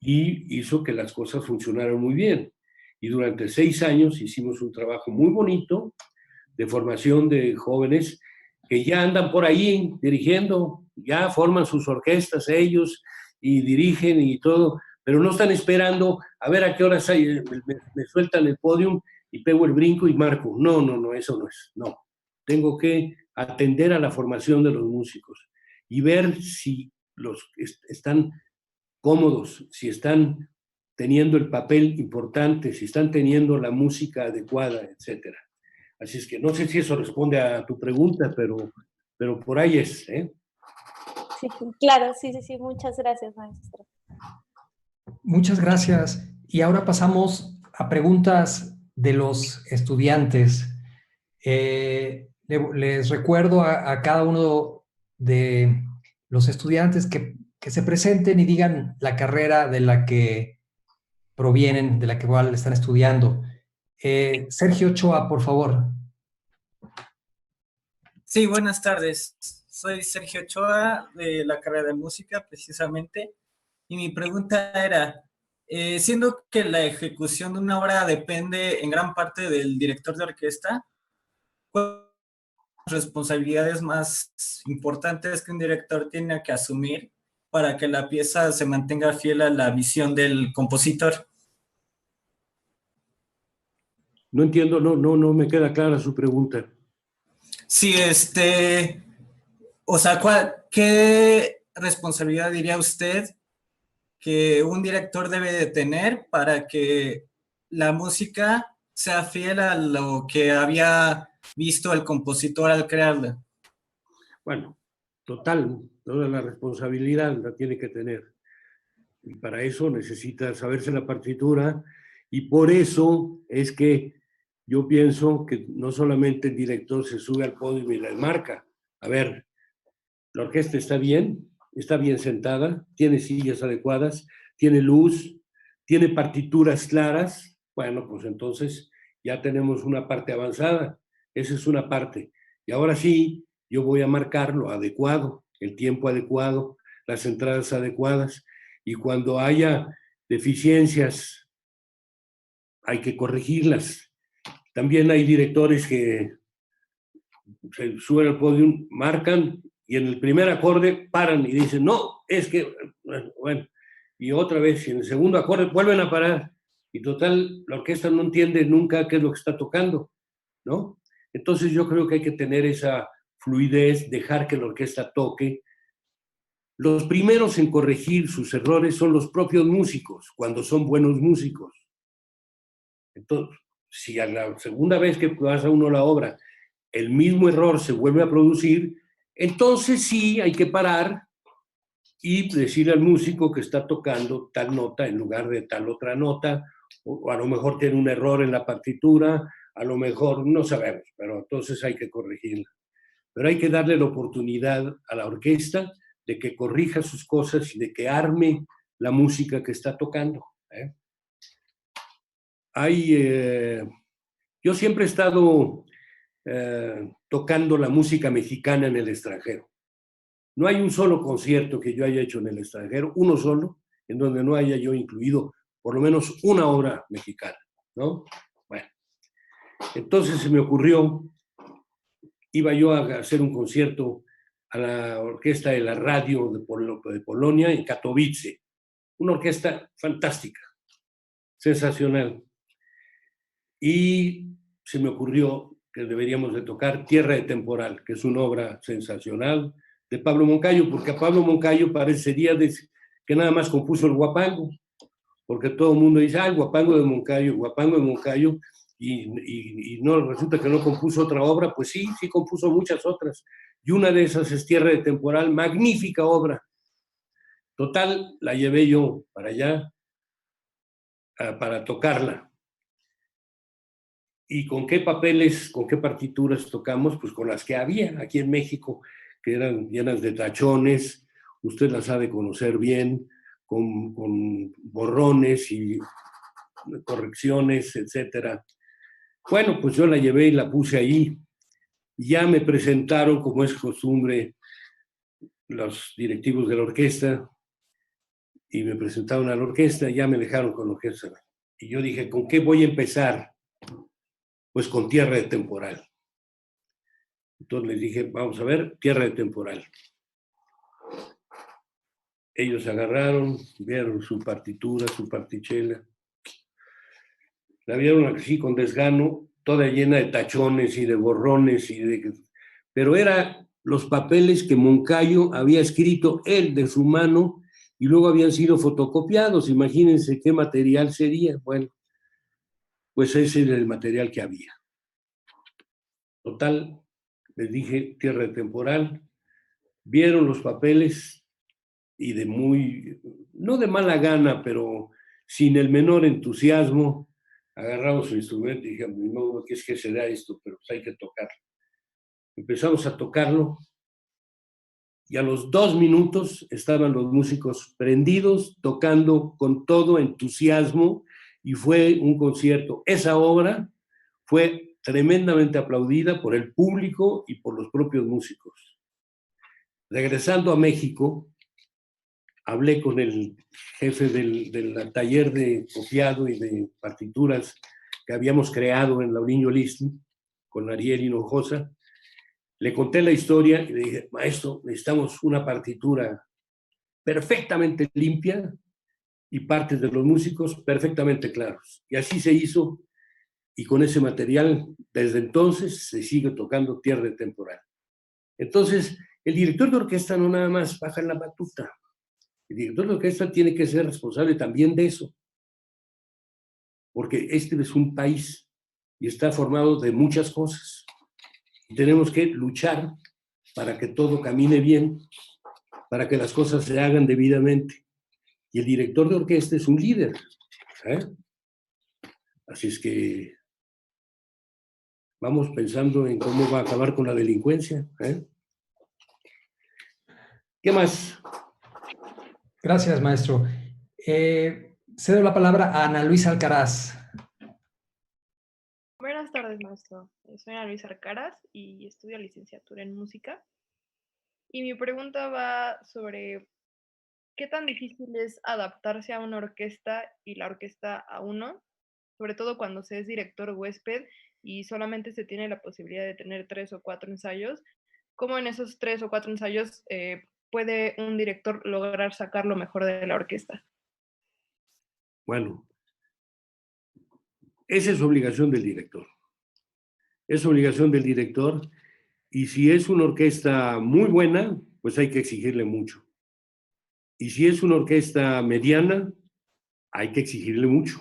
y hizo que las cosas funcionaran muy bien. Y durante 6 años hicimos un trabajo muy bonito de formación de jóvenes que ya andan por ahí dirigiendo, ya forman sus orquestas ellos y dirigen y todo, pero no están esperando a ver a qué horas me sueltan el podium y pego el brinco y marco. No, eso no es. No. Tengo que atender a la formación de los músicos y ver si están cómodos, si están teniendo el papel importante, si están teniendo la música adecuada, etcétera. Así es que no sé si eso responde a tu pregunta, pero por ahí es, ¿eh? Sí, claro, sí, muchas gracias, maestro. Muchas gracias. Y ahora pasamos a preguntas de los estudiantes. Les recuerdo a cada uno de los estudiantes que se presenten y digan la carrera de la que provienen, de la que igual están estudiando. Sergio Ochoa, por favor. Sí, buenas tardes. Soy Sergio Ochoa, de la carrera de música, precisamente. Y mi pregunta era, siendo que la ejecución de una obra depende en gran parte del director de orquesta, ¿cuáles son las responsabilidades más importantes que un director tiene que asumir para que la pieza se mantenga fiel a la visión del compositor? No entiendo, no me queda clara su pregunta. Sí, o sea, ¿qué responsabilidad diría usted que un director debe de tener para que la música sea fiel a lo que había visto el compositor al crearla? Bueno, toda la responsabilidad la tiene que tener. Y para eso necesita saberse la partitura, y por eso es que yo pienso que no solamente el director se sube al podio y la marca. A ver, la orquesta está bien sentada, tiene sillas adecuadas, tiene luz, tiene partituras claras. Bueno, pues entonces ya tenemos una parte avanzada. Esa es una parte. Y ahora sí, yo voy a marcar lo adecuado, el tiempo adecuado, las entradas adecuadas. Y cuando haya deficiencias, hay que corregirlas. También hay directores que se suben al podio, marcan y en el primer acorde paran y dicen, no, es que, bueno, y otra vez, y en el segundo acorde vuelven a parar. Y total, la orquesta no entiende nunca qué es lo que está tocando, ¿no? Entonces yo creo que hay que tener esa fluidez, dejar que la orquesta toque. Los primeros en corregir sus errores son los propios músicos, cuando son buenos músicos. Entonces, si a la segunda vez que pasa uno la obra, el mismo error se vuelve a producir, entonces sí hay que parar y decirle al músico que está tocando tal nota en lugar de tal otra nota, o a lo mejor tiene un error en la partitura, a lo mejor no sabemos, pero entonces hay que corregirla. Pero hay que darle la oportunidad a la orquesta de que corrija sus cosas y de que arme la música que está tocando, ¿eh? Yo siempre he estado tocando la música mexicana en el extranjero. No hay un solo concierto que yo haya hecho en el extranjero, uno solo, en donde no haya yo incluido por lo menos una obra mexicana, ¿no? Bueno, entonces se me ocurrió, iba yo a hacer un concierto a la orquesta de la radio de Polonia en Katowice, una orquesta fantástica, sensacional. Y se me ocurrió que deberíamos de tocar Tierra de Temporal, que es una obra sensacional de Pablo Moncayo, porque a Pablo Moncayo parecería que nada más compuso el Huapango, porque todo el mundo dice, el Huapango de Moncayo, y no, resulta que no compuso otra obra. Pues sí, sí compuso muchas otras, y una de esas es Tierra de Temporal, magnífica obra. Total, la llevé yo para allá, para tocarla. ¿Y con qué papeles, con qué partituras tocamos? Pues con las que había aquí en México, que eran llenas de tachones, usted las ha de conocer bien, con borrones y correcciones, etcétera. Bueno, pues yo la llevé y la puse ahí. Ya me presentaron, como es costumbre, los directivos de la orquesta, y me presentaron a la orquesta, y ya me dejaron con la orquesta. Y yo dije, ¿con qué voy a empezar? Pues con Tierra de Temporal. Entonces les dije, vamos a ver, Tierra de Temporal. Ellos agarraron, vieron su partitura, su partichela. La vieron así con desgano, toda llena de tachones y de borrones, pero eran los papeles que Moncayo había escrito él de su mano y luego habían sido fotocopiados. Imagínense qué material sería. Bueno, pues ese era el material que había. Total, les dije Tierra de Temporal, vieron los papeles y no de mala gana, pero sin el menor entusiasmo, agarramos su instrumento y dijimos, no, ¿qué es que será esto? Pero pues hay que tocarlo. Empezamos a tocarlo y a los 2 minutos estaban los músicos prendidos, tocando con todo entusiasmo, y fue un concierto. Esa obra fue tremendamente aplaudida por el público y por los propios músicos. Regresando a México, hablé con el jefe del taller de copiado y de partituras que habíamos creado en Lauriño Listi, con Ariel Hinojosa. Le conté la historia y le dije, maestro, necesitamos una partitura perfectamente limpia y partes de los músicos perfectamente claros. Y así se hizo, y con ese material, desde entonces, se sigue tocando Tierra de Temporal. Entonces, el director de orquesta no nada más baja en la batuta. El director de orquesta tiene que ser responsable también de eso, porque este es un país y está formado de muchas cosas. Y tenemos que luchar para que todo camine bien, para que las cosas se hagan debidamente. Y el director de orquesta es un líder. Así es que vamos pensando en cómo va a acabar con la delincuencia. ¿Qué más? Gracias, maestro. Cedo la palabra a Ana Luisa Alcaraz. Buenas tardes, maestro. Soy Ana Luisa Alcaraz y estudio licenciatura en música. Y mi pregunta va sobre qué tan difícil es adaptarse a una orquesta y la orquesta a uno, sobre todo cuando se es director huésped y solamente se tiene la posibilidad de tener 3 o 4 ensayos. ¿Cómo en esos 3 o 4 ensayos puede un director lograr sacar lo mejor de la orquesta? Bueno, esa es obligación del director. Es obligación del director, y si es una orquesta muy buena, pues hay que exigirle mucho. Y si es una orquesta mediana, hay que exigirle mucho.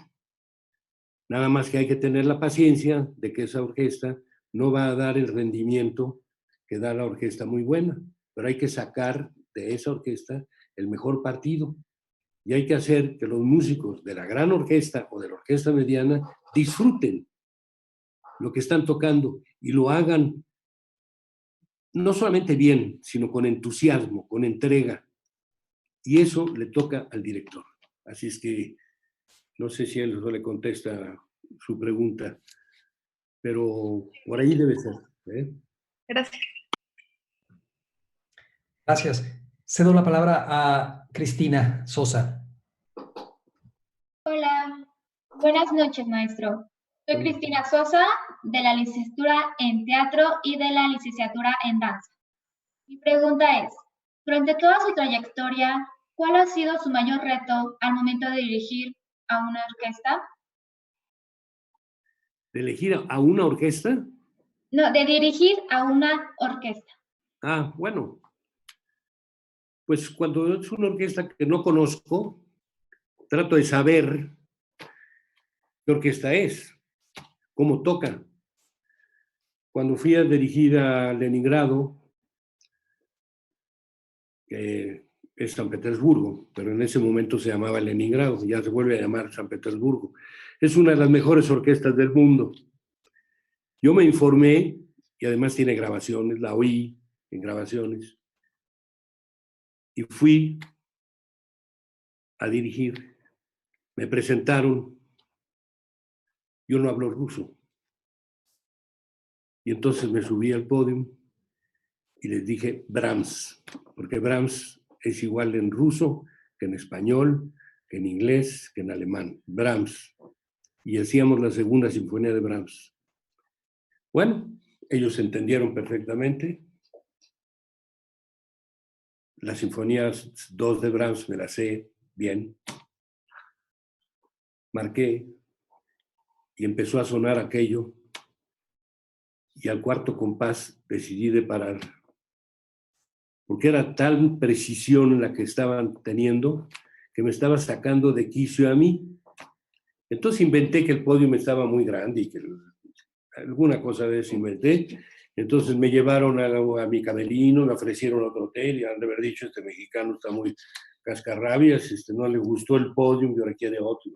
Nada más que hay que tener la paciencia de que esa orquesta no va a dar el rendimiento que da la orquesta muy buena, pero hay que sacar de esa orquesta el mejor partido. Y hay que hacer que los músicos de la gran orquesta o de la orquesta mediana disfruten lo que están tocando y lo hagan no solamente bien, sino con entusiasmo, con entrega. Y eso le toca al director. Así es que no sé si él le contesta su pregunta, pero por ahí debe ser. Gracias. Gracias. Cedo la palabra a Cristina Sosa. Buenas noches, maestro. Soy Cristina Sosa, de la licenciatura en teatro y de la licenciatura en danza. Mi pregunta es, durante toda su trayectoria, ¿cuál ha sido su mayor reto al momento de dirigir a una orquesta? ¿De elegir a una orquesta? No, de dirigir a una orquesta. Ah, bueno. Pues cuando es una orquesta que no conozco, trato de saber qué orquesta es, cómo toca. Cuando fui a dirigir a Leningrado, es San Petersburgo, pero en ese momento se llamaba Leningrado, ya se vuelve a llamar San Petersburgo. Es una de las mejores orquestas del mundo. Yo me informé, y además tiene grabaciones, la oí en grabaciones, y fui a dirigir. Me presentaron, yo no hablo ruso, y entonces me subí al podio y les dije Brahms, porque Brahms es igual en ruso que en español, que en inglés, que en alemán. Brahms. Y hacíamos la segunda sinfonía de Brahms. Bueno, ellos entendieron perfectamente. Las sinfonías 2 de Brahms me las sé bien. Marqué y empezó a sonar aquello. Y al cuarto compás decidí de parar. Porque era tal precisión la que estaban teniendo que me estaba sacando de quicio a mí. Entonces inventé que el podio estaba muy grande y que alguna cosa de eso inventé. Entonces me llevaron a mi camerino, me ofrecieron otro hotel y han de haber dicho, este mexicano está muy cascarrabias, no le gustó el podio y ahora quiere otro.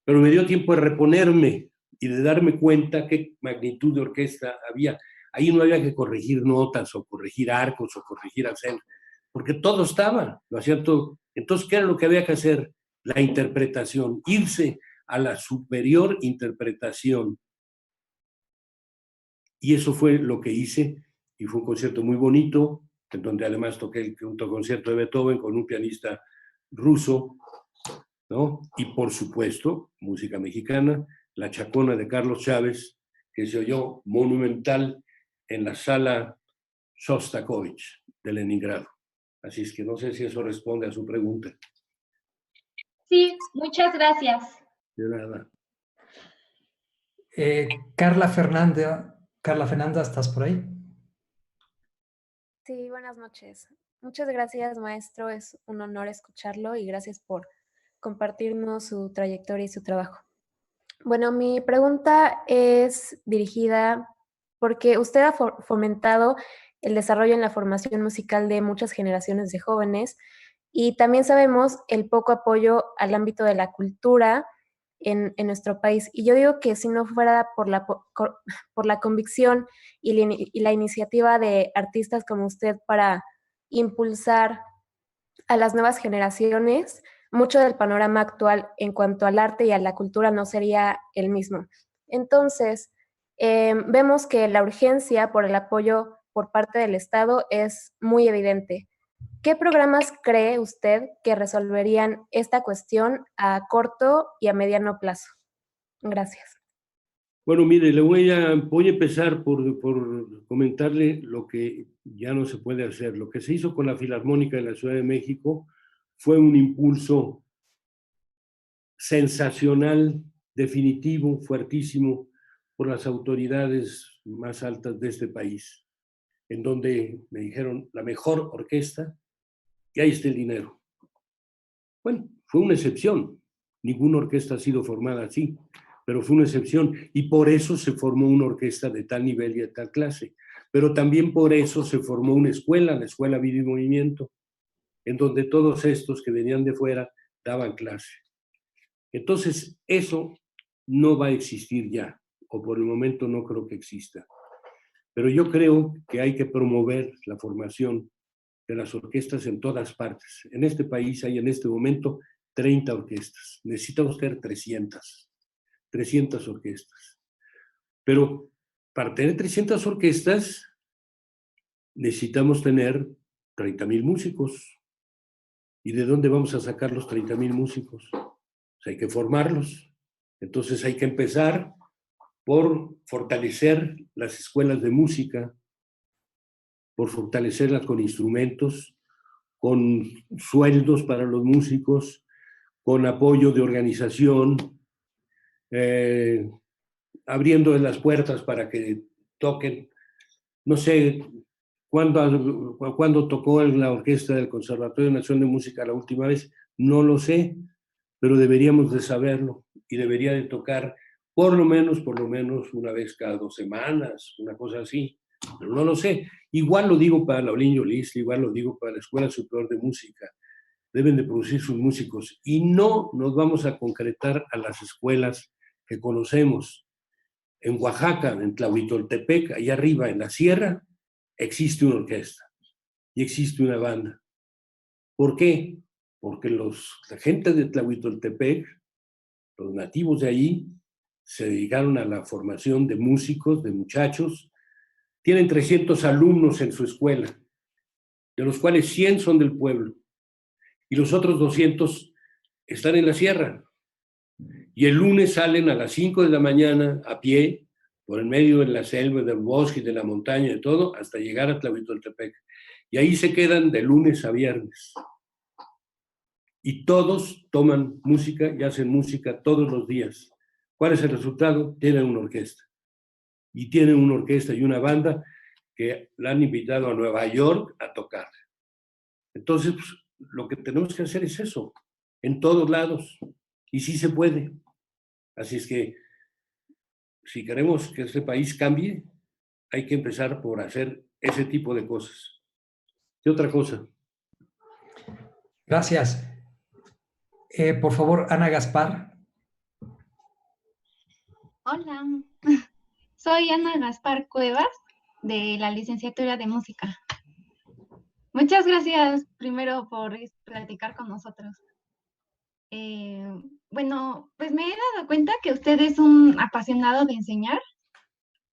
Pero me dio tiempo de reponerme y de darme cuenta qué magnitud de orquesta había. Ahí no había que corregir notas o corregir arcos o corregir acentos, porque todo estaba, lo hacían todo. Entonces, ¿qué era lo que había que hacer? La interpretación, irse a la superior interpretación. Y eso fue lo que hice, y fue un concierto muy bonito, en donde además toqué un concierto de Beethoven con un pianista ruso, ¿no? Y por supuesto, música mexicana, La Chacona de Carlos Chávez, que se oyó monumental en la sala Shostakovich de Leningrado. Así es que no sé si eso responde a su pregunta. Sí, muchas gracias. De nada. Carla Fernanda, ¿estás por ahí? Sí, buenas noches. Muchas gracias, maestro. Es un honor escucharlo y gracias por compartirnos su trayectoria y su trabajo. Bueno, mi pregunta es dirigida porque usted ha fomentado el desarrollo en la formación musical de muchas generaciones de jóvenes y también sabemos el poco apoyo al ámbito de la cultura en nuestro país. Y yo digo que si no fuera por la convicción y la iniciativa de artistas como usted para impulsar a las nuevas generaciones, mucho del panorama actual en cuanto al arte y a la cultura no sería el mismo. Entonces, vemos que la urgencia por el apoyo por parte del Estado es muy evidente. ¿Qué programas cree usted que resolverían esta cuestión a corto y a mediano plazo? Gracias. Bueno, mire, voy a empezar por comentarle lo que ya no se puede hacer. Lo que se hizo con la Filarmónica de la Ciudad de México fue un impulso sensacional, definitivo, fuertísimo, por las autoridades más altas de este país, en donde me dijeron la mejor orquesta y ahí está el dinero. Bueno, fue una excepción. Ninguna orquesta ha sido formada así, pero fue una excepción y por eso se formó una orquesta de tal nivel y de tal clase. Pero también por eso se formó una escuela, la Escuela Vida y Movimiento, en donde todos estos que venían de fuera daban clase. Entonces, eso no va a existir ya, o por el momento no creo que exista. Pero yo creo que hay que promover la formación de las orquestas en todas partes. En este país hay en este momento 30 orquestas. Necesita usted 300 orquestas. Pero para tener 300 orquestas necesitamos tener 30,000 músicos. ¿Y de dónde vamos a sacar los 30,000 músicos? Pues hay que formarlos. Entonces hay que empezar por fortalecer las escuelas de música, por fortalecerlas con instrumentos, con sueldos para los músicos, con apoyo de organización, abriendo las puertas para que toquen. No sé cuándo tocó en la orquesta del Conservatorio Nacional de Música la última vez, no lo sé, pero deberíamos de saberlo y debería de tocar por lo menos una vez cada 2 semanas, una cosa así, pero no lo sé. Igual lo digo para la Olin Yolis, igual lo digo para la Escuela Superior de Música. Deben de producir sus músicos y no nos vamos a concretar a las escuelas que conocemos. En Oaxaca, en Tlahuitoltepec, allá arriba en la sierra, existe una orquesta y existe una banda. ¿Por qué? Porque la gente de Tlahuitoltepec, los nativos de allí, se dedicaron a la formación de músicos, de muchachos. Tienen 300 alumnos en su escuela, de los cuales 100 son del pueblo, y los otros 200 están en la sierra. Y el lunes salen a las 5 de la mañana a pie, por el medio de la selva, del bosque, de la montaña, de todo, hasta llegar a Tlahuitoltepec. Y ahí se quedan de lunes a viernes. Y todos toman música y hacen música todos los días. ¿Cuál es el resultado? Tienen una orquesta. Y tienen una orquesta y una banda que la han invitado a Nueva York a tocar. Entonces, pues, lo que tenemos que hacer es eso, en todos lados. Y sí se puede. Así es que, si queremos que este país cambie, hay que empezar por hacer ese tipo de cosas. ¿Qué otra cosa? Gracias. Por favor, Ana Gaspar. Hola, soy Ana Gaspar Cuevas, de la licenciatura de música. Muchas gracias primero por platicar con nosotros. Bueno, pues me he dado cuenta que usted es un apasionado de enseñar.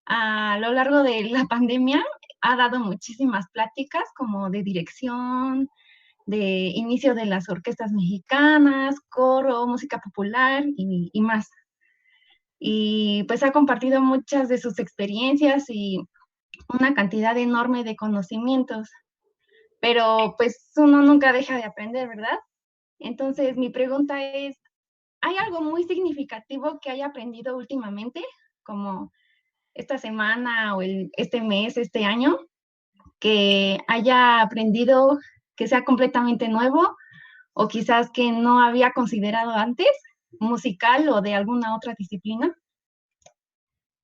A lo largo de la pandemia ha dado muchísimas pláticas como de dirección, de inicio de las orquestas mexicanas, coro, música popular y más. Y pues ha compartido muchas de sus experiencias y una cantidad enorme de conocimientos. Pero pues uno nunca deja de aprender, ¿verdad? Entonces mi pregunta es, ¿hay algo muy significativo que haya aprendido últimamente, como esta semana o este mes, este año, que haya aprendido que sea completamente nuevo o quizás que no había considerado antes, musical o de alguna otra disciplina?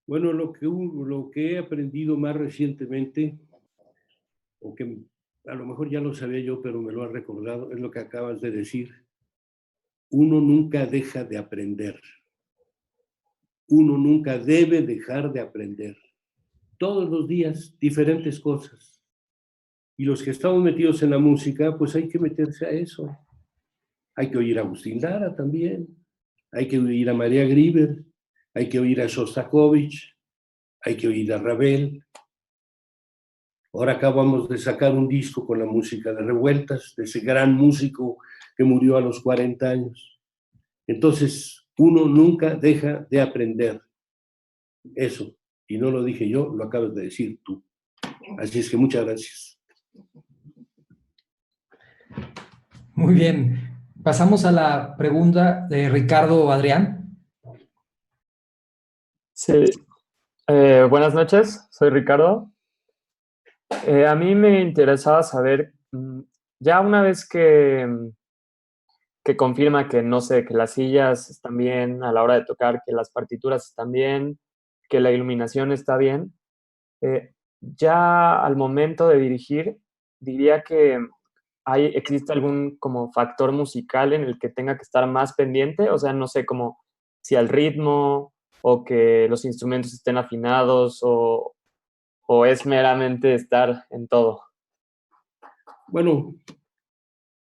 Bueno, lo que he aprendido más recientemente, o que a lo mejor ya lo sabía yo, pero me lo has recordado, es lo que acabas de decir. Uno nunca deja de aprender. Uno nunca debe dejar de aprender. Todos los días, diferentes cosas. Y los que estamos metidos en la música, pues hay que meterse a eso. Hay que oír a Agustín Lara también. Hay que oír a María Grieber. Hay que oír a Shostakovich. Hay que oír a Ravel. Ahora acabamos de sacar un disco con la música de Revueltas, de ese gran músico que murió a los 40 años. Entonces, uno nunca deja de aprender. Eso. Y no lo dije yo, lo acabas de decir tú. Así es que muchas gracias. Muy bien. Pasamos a la pregunta de Ricardo Adrián. Sí. Buenas noches, soy Ricardo. A mí me interesaba saber, ya una vez que confirma que, no sé, que las sillas están bien a la hora de tocar, que las partituras están bien, que la iluminación está bien, ya al momento de dirigir, diría que existe algún como factor musical en el que tenga que estar más pendiente, o sea, no sé, como si al ritmo o que los instrumentos estén afinados o es meramente estar en todo. Bueno,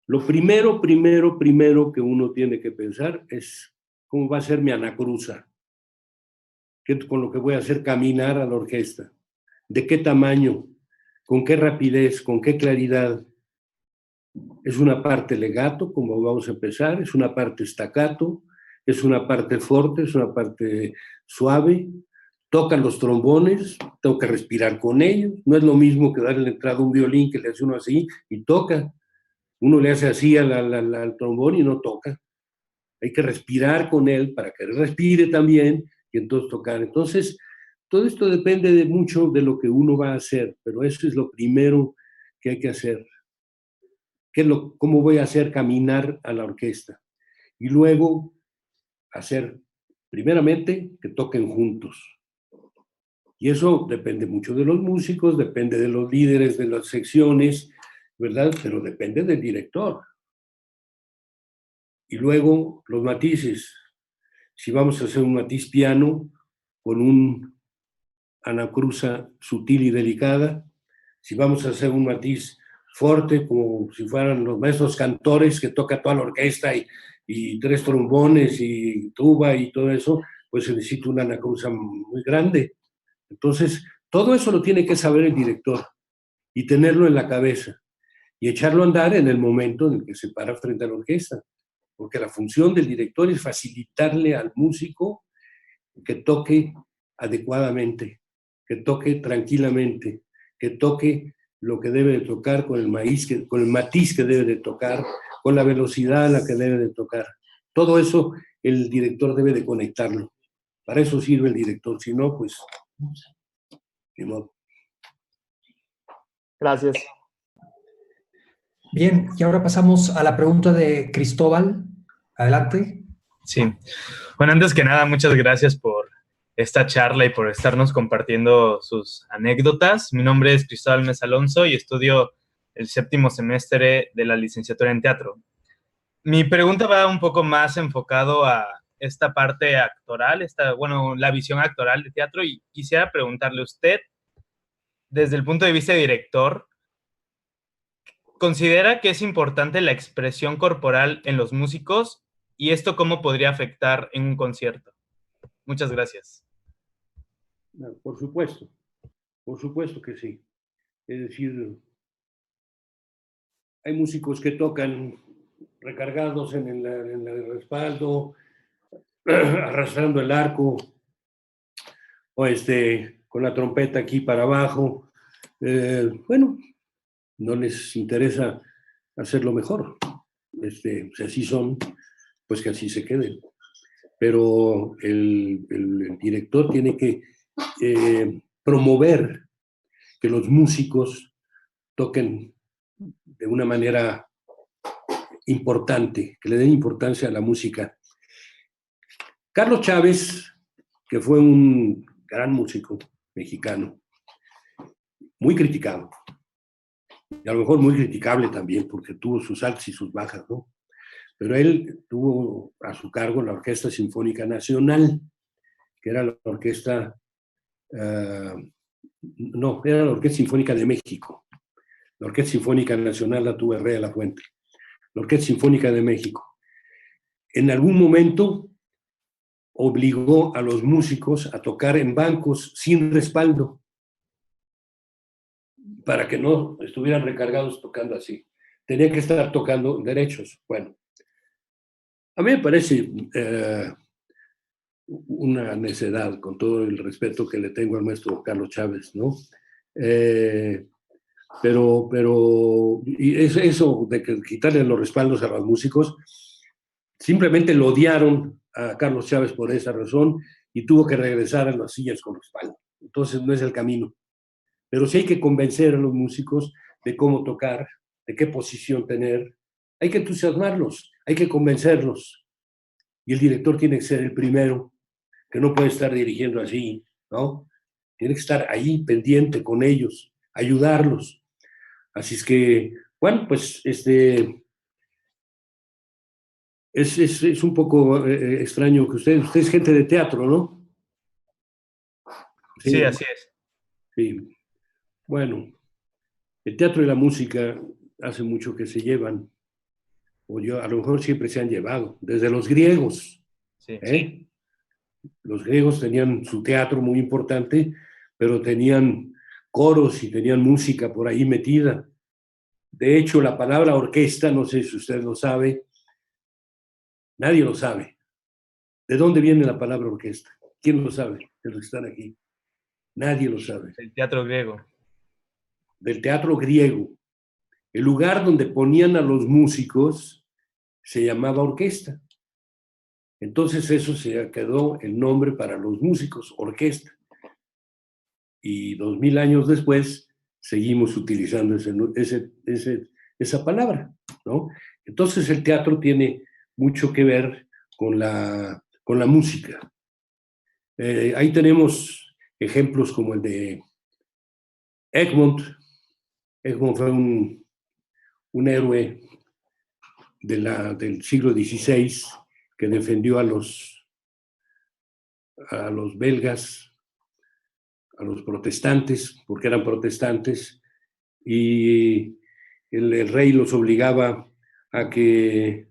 lo primero que uno tiene que pensar es cómo va a ser mi anacruza, con lo que voy a hacer caminar a la orquesta, de qué tamaño, con qué rapidez, con qué claridad. Es una parte legato, como vamos a empezar, es una parte staccato, es una parte fuerte, es una parte suave, tocan los trombones, tengo que respirar con ellos, no es lo mismo que darle la entrada a un violín que le hace uno así y toca, uno le hace así al trombón y no toca, hay que respirar con él para que él respire también y entonces tocar. Entonces, todo esto depende de mucho de lo que uno va a hacer, pero eso es lo primero que hay que hacer. ¿Cómo voy a hacer caminar a la orquesta? Y luego hacer, primeramente, que toquen juntos. Y eso depende mucho de los músicos, depende de los líderes de las secciones, ¿verdad? Pero depende del director. Y luego los matices. Si vamos a hacer un matiz piano con un anacruza sutil y delicada, si vamos a hacer un matiz fuerte, como si fueran los maestros cantores que toca toda la orquesta y 3 trombones y tuba y todo eso, pues se necesita una anacruza muy grande. Entonces, todo eso lo tiene que saber el director y tenerlo en la cabeza y echarlo a andar en el momento en el que se para frente a la orquesta, porque la función del director es facilitarle al músico que toque adecuadamente, que toque tranquilamente, que toque lo que debe de tocar con el matiz que debe de tocar, con la velocidad a la que debe de tocar. Todo eso el director debe de conectarlo. Para eso sirve el director, si no, pues, ni modo. Gracias. Bien, y ahora pasamos a la pregunta de Cristóbal. Adelante. Sí. Bueno, antes que nada, muchas gracias por esta charla y por estarnos compartiendo sus anécdotas. Mi nombre es Cristóbal Mesa Alonso y estudio el 7º semestre de la licenciatura en teatro. Mi pregunta va un poco más enfocado a esta parte actoral, la visión actoral de teatro, y quisiera preguntarle a usted, desde el punto de vista de director, ¿considera que es importante la expresión corporal en los músicos y esto cómo podría afectar en un concierto? Muchas gracias. Por supuesto que sí. Es decir, hay músicos que tocan recargados en el respaldo, arrastrando el arco, o con la trompeta aquí para abajo. Bueno, no les interesa hacerlo mejor. Si así son, pues que así se queden. Pero el director tiene que promover que los músicos toquen de una manera importante, que le den importancia a la música. Carlos Chávez, que fue un gran músico mexicano, muy criticado, y a lo mejor muy criticable también, porque tuvo sus altas y sus bajas, ¿no? Pero él tuvo a su cargo la Orquesta Sinfónica Nacional, que era la orquesta, era la Orquesta Sinfónica de México. La Orquesta Sinfónica Nacional la tuvo Herrera de la Fuente. La Orquesta Sinfónica de México. En algún momento obligó a los músicos a tocar en bancos sin respaldo, para que no estuvieran recargados tocando así. Tenía que estar tocando derechos. Bueno, a mí me parece una necedad, con todo el respeto que le tengo al maestro Carlos Chávez, ¿no? Pero y eso de que quitarle los respaldos a los músicos, simplemente lo odiaron a Carlos Chávez por esa razón y tuvo que regresar a las sillas con respaldo. Entonces no es el camino. Pero sí hay que convencer a los músicos de cómo tocar, de qué posición tener. Hay que entusiasmarlos, hay que convencerlos. Y el director tiene que ser el primero, que no puede estar dirigiendo así, ¿no? Tiene que estar ahí pendiente con ellos, ayudarlos. Así es que, bueno, pues es un poco extraño que usted es gente de teatro, ¿no? Sí, así es. Sí. Bueno, el teatro y la música hace mucho que se llevan, o a lo mejor siempre se han llevado, desde los griegos. Sí. Los griegos tenían su teatro muy importante, pero tenían coros y tenían música por ahí metida. De hecho, la palabra orquesta, no sé si usted lo sabe, nadie lo sabe. ¿De dónde viene la palabra orquesta? ¿Quién lo sabe de los que están aquí? Nadie lo sabe. El teatro griego. Del teatro griego. El lugar donde ponían a los músicos se llamaba orquesta. Entonces eso se quedó el nombre para los músicos, orquesta. Y 2000 años después seguimos utilizando esa palabra, ¿no? Entonces el teatro tiene mucho que ver con la música. Ahí tenemos ejemplos como el de Egmont. Egmont fue un héroe del siglo XVI que defendió a los belgas, a los protestantes, porque eran protestantes, y el rey los obligaba a que,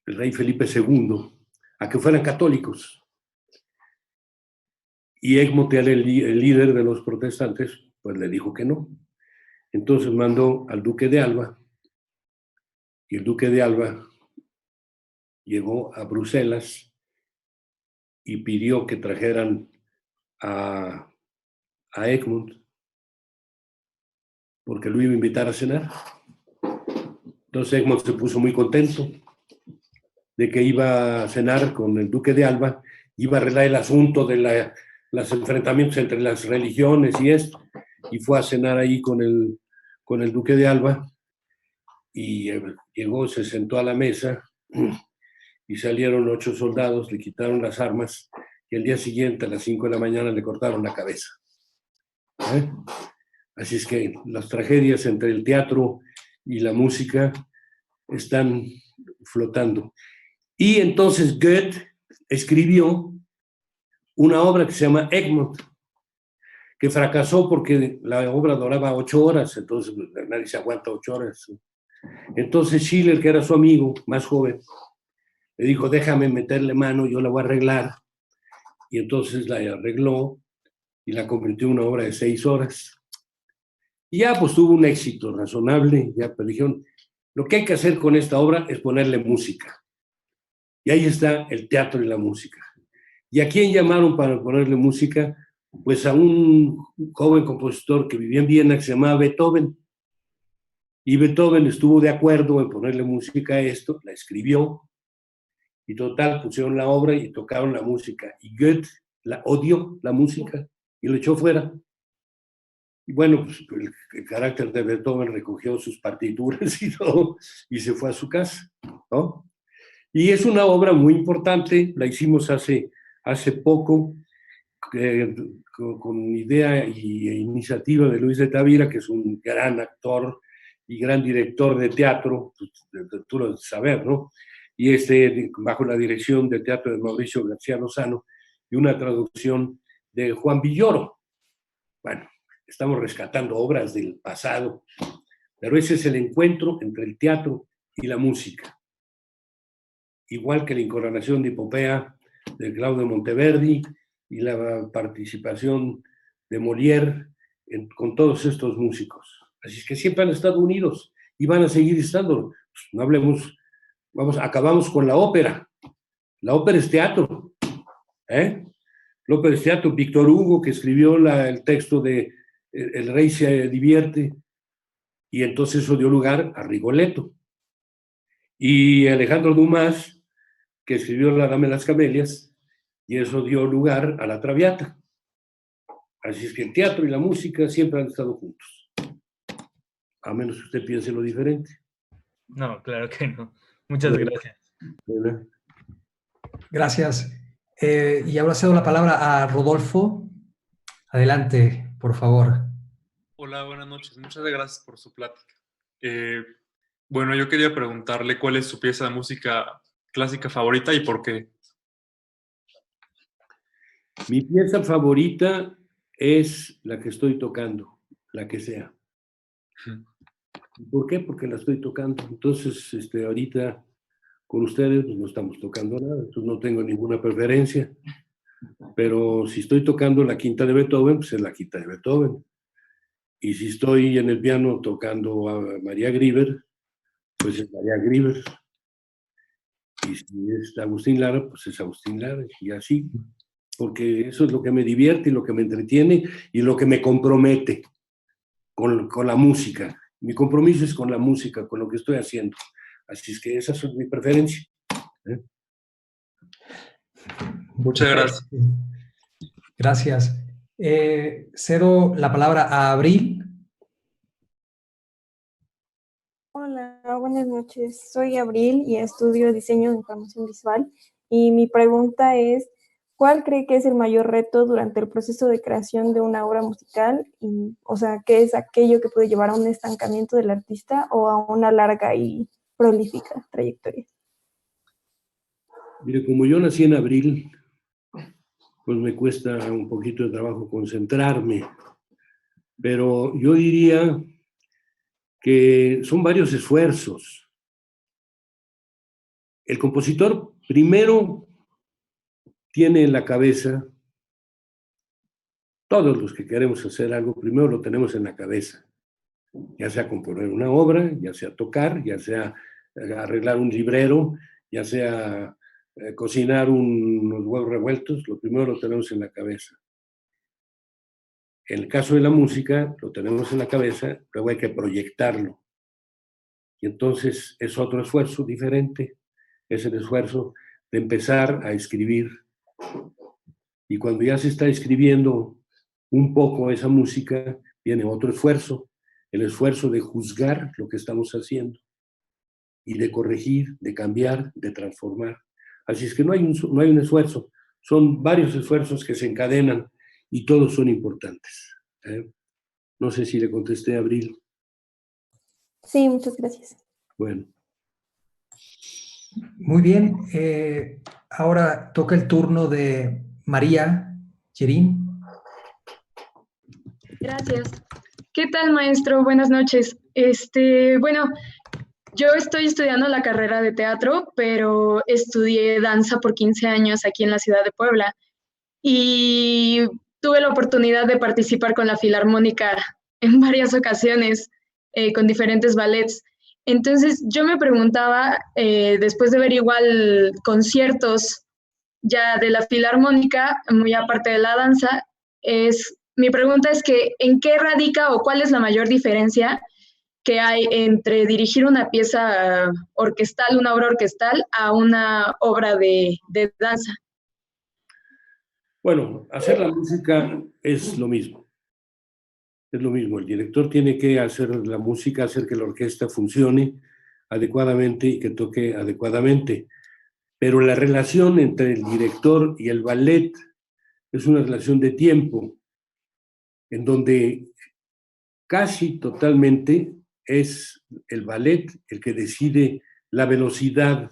el rey Felipe II, a que fueran católicos. Y Egmont, el líder de los protestantes, pues le dijo que no. Entonces mandó al duque de Alba, y el duque de Alba llegó a Bruselas y pidió que trajeran a Egmont, porque lo iba a invitar a cenar. Entonces Egmont se puso muy contento de que iba a cenar con el duque de Alba, iba a arreglar el asunto de los enfrentamientos entre las religiones y esto, y fue a cenar ahí con el duque de Alba, y llegó, se sentó a la mesa, y salieron 8 soldados, le quitaron las armas, y el día siguiente, a las 5 de la mañana, le cortaron la cabeza. Así es que las tragedias entre el teatro y la música están flotando. Y entonces Goethe escribió una obra que se llama Egmont, que fracasó porque la obra duraba 8 horas, entonces nadie se aguanta 8 horas. Entonces Schiller, que era su amigo más joven, le dijo, déjame meterle mano, yo la voy a arreglar. Y entonces la arregló y la convirtió en una obra de 6 horas. Y ya pues tuvo un éxito razonable, ya pero dijeron, lo que hay que hacer con esta obra es ponerle música. Y ahí está el teatro y la música. ¿Y a quién llamaron para ponerle música? Pues a un joven compositor que vivía en Viena, que se llamaba Beethoven. Y Beethoven estuvo de acuerdo en ponerle música a esto, la escribió, y total, pusieron la obra y tocaron la música. Y Goethe odió la música y lo echó fuera. Y bueno, pues el carácter de Beethoven recogió sus partituras y todo, y se fue a su casa, ¿no? Y es una obra muy importante, la hicimos hace poco, con idea e iniciativa de Luis de Tavira, que es un gran actor y gran director de teatro, tú lo debes saber, ¿no? Y bajo la dirección del teatro de Mauricio García Lozano, y una traducción de Juan Villoro. Bueno, estamos rescatando obras del pasado, pero ese es el encuentro entre el teatro y la música. Igual que la incoronación de Hipopea de Claudio Monteverdi y la participación de Molière con todos estos músicos. Así es que siempre han estado unidos y van a seguir estando. No hablemos, acabamos con la ópera. La ópera es teatro. La ópera es teatro. Víctor Hugo, que escribió el texto de El rey se divierte, y entonces eso dio lugar a Rigoletto. Y Alejandro Dumas, que escribió La dama de las camelias, y eso dio lugar a La Traviata. Así es que el teatro y la música siempre han estado juntos. A menos que usted piense lo diferente. No, claro que no. Muchas gracias. Gracias. Y ahora cedo la palabra a Rodolfo. Adelante, por favor. Hola, buenas noches. Muchas gracias por su plática. Bueno, yo quería preguntarle cuál es su pieza de música clásica favorita y por qué. Mi pieza favorita es la que estoy tocando, la que sea. ¿Por qué? Porque la estoy tocando. Entonces, ahorita con ustedes pues, no estamos tocando nada, entonces no tengo ninguna preferencia. Pero si estoy tocando la quinta de Beethoven, pues es la quinta de Beethoven. Y si estoy en el piano tocando a María Grieber, pues es María Grieber. Y si es Agustín Lara, pues es Agustín Lara, y así, porque eso es lo que me divierte y lo que me entretiene y lo que me compromete con la música. Mi compromiso es con la música, con lo que estoy haciendo. Así es que esa es mi preferencia. Muchas gracias. Gracias. Cedo la palabra a Abril. Hola, buenas noches. Soy Abril y estudio diseño de información visual. Y mi pregunta es, ¿cuál cree que es el mayor reto durante el proceso de creación de una obra musical? Y, o sea, ¿qué es aquello que puede llevar a un estancamiento del artista o a una larga y prolífica trayectoria? Mire, como yo nací en abril, pues me cuesta un poquito de trabajo concentrarme, pero yo diría que son varios esfuerzos. El compositor primero tiene en la cabeza, todos los que queremos hacer algo, primero lo tenemos en la cabeza, ya sea componer una obra, ya sea tocar, ya sea arreglar un librero, ya sea cocinar unos huevos revueltos, lo primero lo tenemos en la cabeza. En el caso de la música, lo tenemos en la cabeza, luego hay que proyectarlo. Y entonces es otro esfuerzo diferente, es el esfuerzo de empezar a escribir. Y cuando ya se está escribiendo un poco esa música, viene otro esfuerzo, el esfuerzo de juzgar lo que estamos haciendo y de corregir, de cambiar, de transformar. Así es que no hay un esfuerzo, son varios esfuerzos que se encadenan y todos son importantes. No sé si le contesté a Abril. Sí, muchas gracias. Bueno. Muy bien. Ahora toca el turno de María Cherín. Gracias. ¿Qué tal, maestro? Buenas noches. Bueno, yo estoy estudiando la carrera de teatro, pero estudié danza por 15 años aquí en la ciudad de Puebla y tuve la oportunidad de participar con la Filarmónica en varias ocasiones, con diferentes ballets. Entonces, yo me preguntaba, después de ver igual conciertos ya de la Filarmónica, muy aparte de la danza, mi pregunta es que, ¿en qué radica o cuál es la mayor diferencia que hay entre dirigir una pieza orquestal, una obra orquestal, a una obra de danza? Bueno, hacer la música es lo mismo. Es lo mismo. El director tiene que hacer la música, hacer que la orquesta funcione adecuadamente y que toque adecuadamente. Pero la relación entre el director y el ballet es una relación de tiempo, en donde casi totalmente es el ballet el que decide la velocidad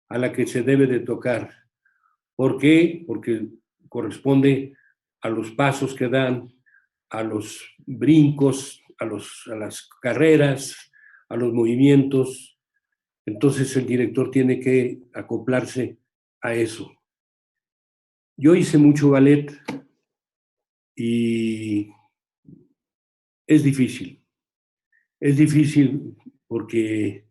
a la que se debe de tocar. ¿Por qué? Porque corresponde a los pasos que dan, a los brincos, a las carreras, a los movimientos. Entonces el director tiene que acoplarse a eso. Yo hice mucho ballet y es difícil. Es difícil porque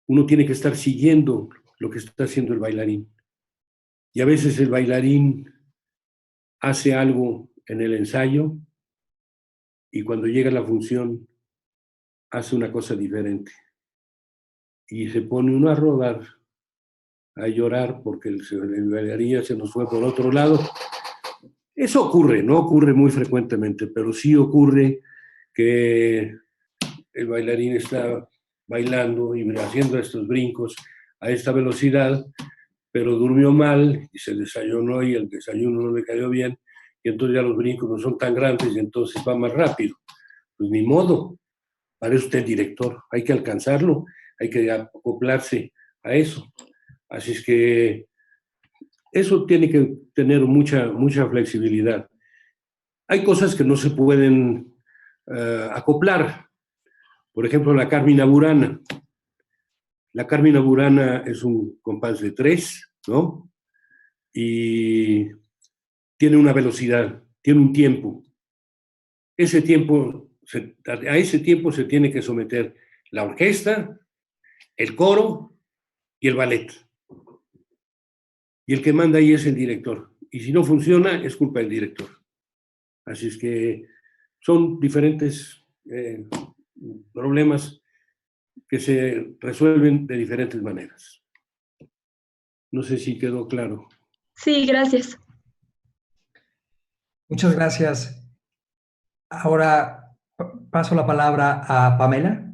uno tiene que estar siguiendo lo que está haciendo el bailarín. Y a veces el bailarín hace algo en el ensayo y cuando llega la función hace una cosa diferente. Y se pone uno a rodar, a llorar porque el bailarín se nos fue por otro lado. Eso ocurre, no ocurre muy frecuentemente, pero sí ocurre que el bailarín está bailando y haciendo estos brincos a esta velocidad, pero durmió mal y se desayunó y el desayuno no le cayó bien, y entonces ya los brincos no son tan grandes y entonces va más rápido. Pues ni modo, para eso usted director, hay que alcanzarlo, hay que acoplarse a eso. Así es que eso tiene que tener mucha flexibilidad. Hay cosas que no se pueden acoplar. Por ejemplo, la Carmina Burana. La Carmina Burana es un compás de 3, ¿no? Y tiene una velocidad, tiene un tiempo. A ese tiempo se tiene que someter la orquesta, el coro y el ballet. Y el que manda ahí es el director. Y si no funciona, es culpa del director. Así es que son diferentes problemas que se resuelven de diferentes maneras. No sé si quedó claro. Sí, gracias. Muchas gracias. Ahora paso la palabra a Pamela.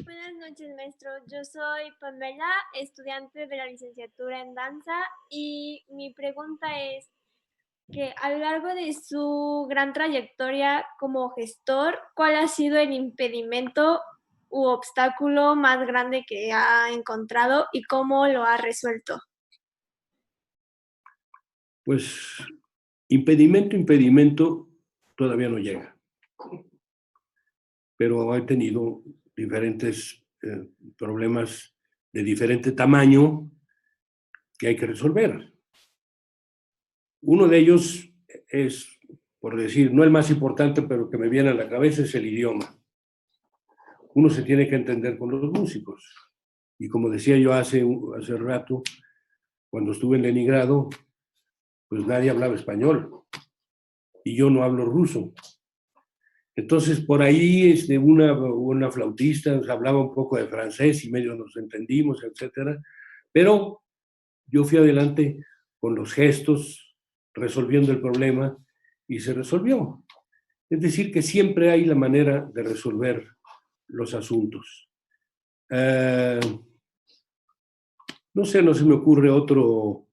Buenas noches, maestro. Yo soy Pamela, estudiante de la licenciatura en danza, y mi pregunta es que a lo largo de su gran trayectoria como gestor, ¿cuál ha sido el impedimento u obstáculo más grande que ha encontrado y cómo lo ha resuelto? Pues impedimento todavía no llega. Pero he tenido diferentes problemas de diferente tamaño que hay que resolver. Uno de ellos es, por decir, no el más importante, pero que me viene a la cabeza, es el idioma. Uno se tiene que entender con los músicos. Y como decía yo hace rato, cuando estuve en Leningrado, pues nadie hablaba español. Y yo no hablo ruso. Entonces, por ahí una flautista nos hablaba un poco de francés y medio nos entendimos, etcétera. Pero yo fui adelante con los gestos, resolviendo el problema, y se resolvió. Es decir, que siempre hay la manera de resolver los asuntos. No se me ocurre otro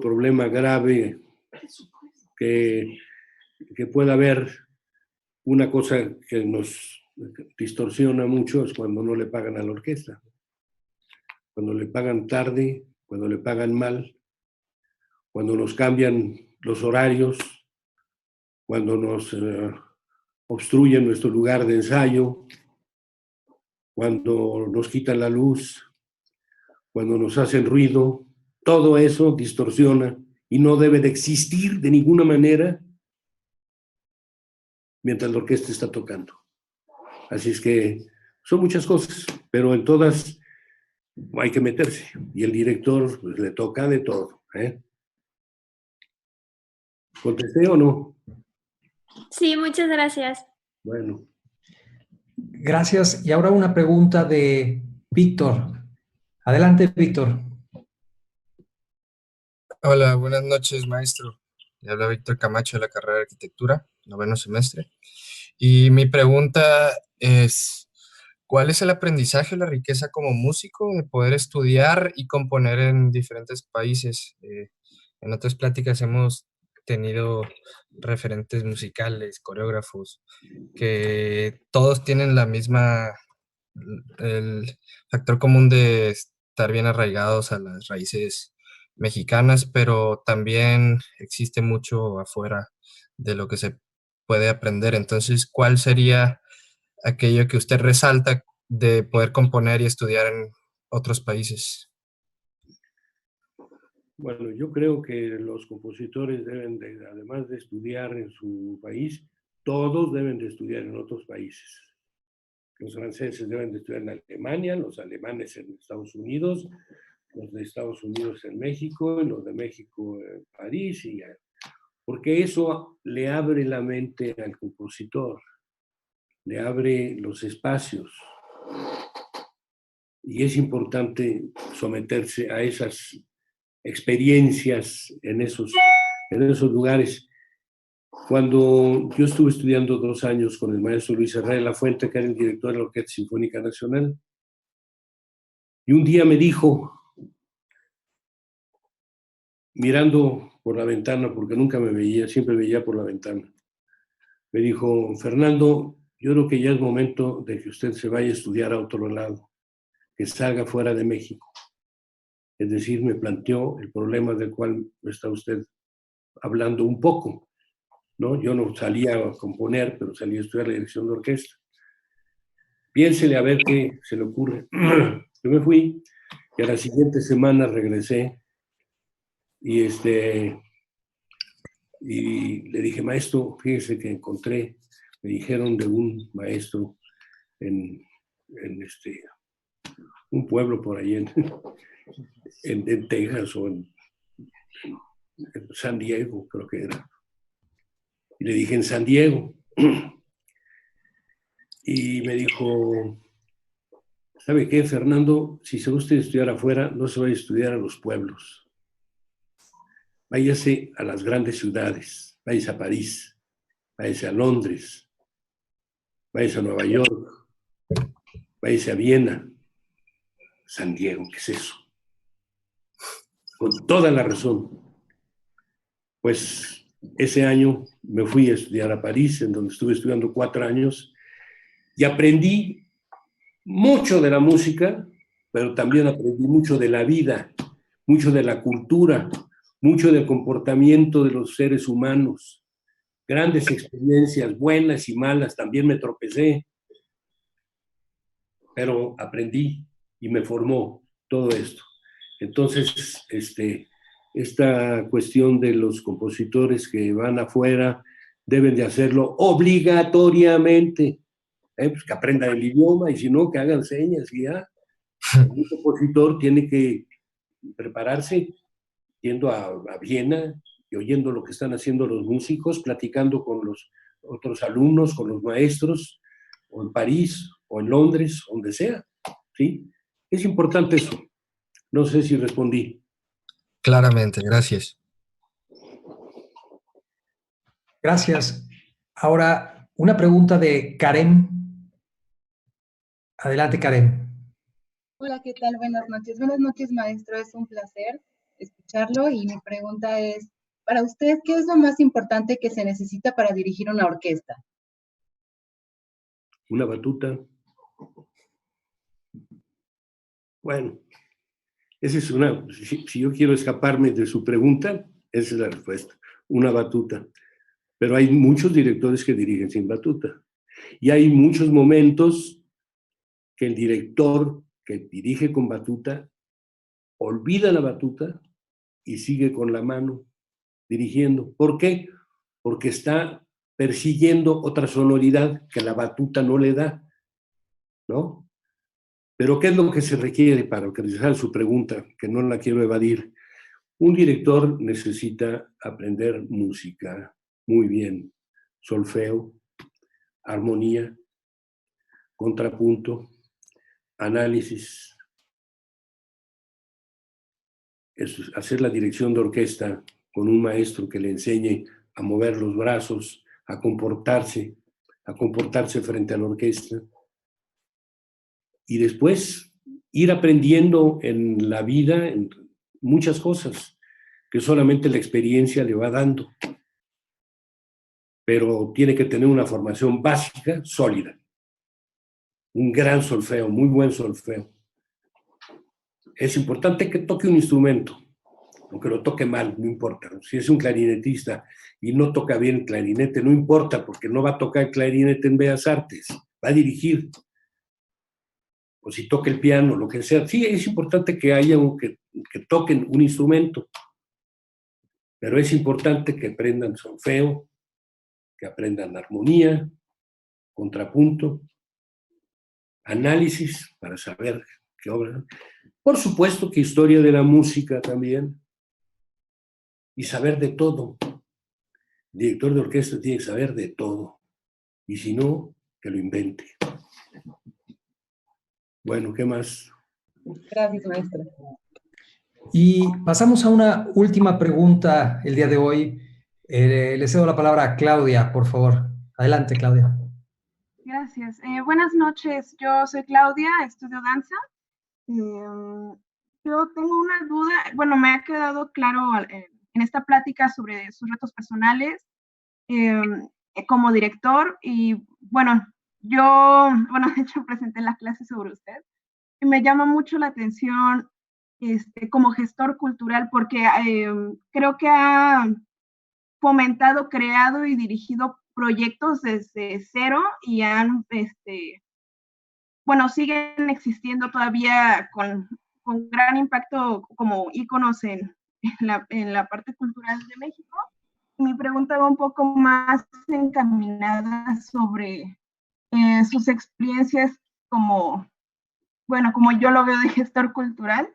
problema grave que pueda haber. Una cosa que nos distorsiona mucho es cuando no le pagan a la orquesta. Cuando le pagan tarde, cuando le pagan mal, cuando nos cambian los horarios, cuando nos obstruyen nuestro lugar de ensayo, cuando nos quitan la luz, cuando nos hacen ruido. Todo eso distorsiona y no debe de existir de ninguna manera mientras la orquesta está tocando. Así es que son muchas cosas, pero en todas hay que meterse. Y el director pues, le toca de todo. ¿Contesté o no? Sí, muchas gracias. Bueno. Gracias. Y ahora una pregunta de Víctor. Adelante, Víctor. Hola, buenas noches, maestro. Le habla Víctor Camacho de la carrera de Arquitectura, 9º semestre. Y mi pregunta es, ¿cuál es el aprendizaje o la riqueza como músico de poder estudiar y componer en diferentes países? En otras pláticas hemos tenido referentes musicales, coreógrafos, que todos tienen el factor común de estar bien arraigados a las raíces mexicanas, pero también existe mucho afuera de lo que se puede aprender. Entonces, ¿cuál sería aquello que usted resalta de poder componer y estudiar en otros países? Bueno, yo creo que los compositores deben de, además de estudiar en su país, todos deben de estudiar en otros países. Los franceses deben de estudiar en Alemania, los alemanes en Estados Unidos, los de Estados Unidos en México, y los de México en París, porque eso le abre la mente al compositor, le abre los espacios. Y es importante someterse a esas experiencias en esos lugares. Cuando yo estuve estudiando 2 años con el maestro Luis Herrera de la Fuente, que era el director de la Orquesta Sinfónica Nacional, y un día me dijo, mirando por la ventana, porque nunca me veía, siempre veía por la ventana, me dijo, Fernando, yo creo que ya es momento de que usted se vaya a estudiar a otro lado, que salga fuera de México. Es decir, me planteó el problema del cual está usted hablando un poco, ¿no? Yo no salía a componer, pero salía a estudiar la dirección de orquesta. Piénsele a ver qué se le ocurre. Yo me fui y a la siguiente semana regresé y le dije, maestro, fíjese que me dijeron de un maestro en un pueblo por ahí en Texas o en San Diego, creo que era. Y le dije, en San Diego. Y me dijo, ¿sabe qué, Fernando? Si se gusta estudiar afuera, no se vaya a estudiar a los pueblos. Váyase a las grandes ciudades, váyase a París, váyase a Londres, váyase a Nueva York, váyase a Viena, San Diego, ¿qué es eso? Con toda la razón. Pues ese año me fui a estudiar a París, en donde estuve estudiando 4 años, y aprendí mucho de la música, pero también aprendí mucho de la vida, mucho de la cultura, mucho del comportamiento de los seres humanos. Grandes experiencias, buenas y malas, también me tropecé, pero aprendí y me formó todo esto. Entonces, esta cuestión de los compositores que van afuera deben de hacerlo obligatoriamente, pues que aprendan el idioma, y si no, que hagan señas y ya. Un compositor tiene que prepararse yendo a Viena y oyendo lo que están haciendo los músicos, platicando con los otros alumnos, con los maestros, o en París, o en Londres, donde sea, ¿sí? Es importante eso. No sé si respondí. Claramente, gracias. Gracias. Ahora, una pregunta de Karen. Adelante, Karen. Hola, ¿qué tal? Buenas noches. Buenas noches, maestro. Es un placer escucharlo y mi pregunta es, para usted, ¿qué es lo más importante que se necesita para dirigir una orquesta? Una batuta. Bueno, esa es una, si yo quiero escaparme de su pregunta, esa es la respuesta, una batuta. Pero hay muchos directores que dirigen sin batuta. Y hay muchos momentos que el director que dirige con batuta olvida la batuta y sigue con la mano dirigiendo. ¿Por qué? Porque está persiguiendo otra sonoridad que la batuta no le da, ¿no? Pero ¿qué es lo que se requiere para realizar su pregunta? Que no la quiero evadir. Un director necesita aprender música muy bien, solfeo, armonía, contrapunto, análisis, hacer la dirección de orquesta con un maestro que le enseñe a mover los brazos, a comportarse frente a la orquesta. Y después ir aprendiendo en la vida en muchas cosas que solamente la experiencia le va dando. Pero tiene que tener una formación básica sólida. Un gran solfeo, muy buen solfeo. Es importante que toque un instrumento, aunque lo toque mal, no importa. Si es un clarinetista y no toca bien el clarinete, no importa, porque no va a tocar el clarinete en Bellas Artes, va a dirigir. O si toca el piano, lo que sea. Sí, es importante que haya que toquen un instrumento, pero es importante que aprendan solfeo, que aprendan armonía, contrapunto, análisis para saber qué obra. Por supuesto que historia de la música también, y saber de todo. El director de orquesta tiene que saber de todo, y si no, que lo invente. Bueno, ¿qué más? Gracias, maestro. Y pasamos a una última pregunta el día de hoy. Le cedo la palabra a Claudia, por favor. Adelante, Claudia. Gracias. Buenas noches. Yo soy Claudia, estudio danza. Yo tengo una duda. Bueno, me ha quedado claro en esta plática sobre sus retos personales como director. Y bueno, de hecho presenté la clase sobre usted. Y me llama mucho la atención como gestor cultural porque creo que ha fomentado, creado y dirigido proyectos desde cero y siguen existiendo todavía con gran impacto como íconos en la parte cultural de México. Mi pregunta va un poco más encaminada sobre sus experiencias como bueno, como yo lo veo de gestor cultural,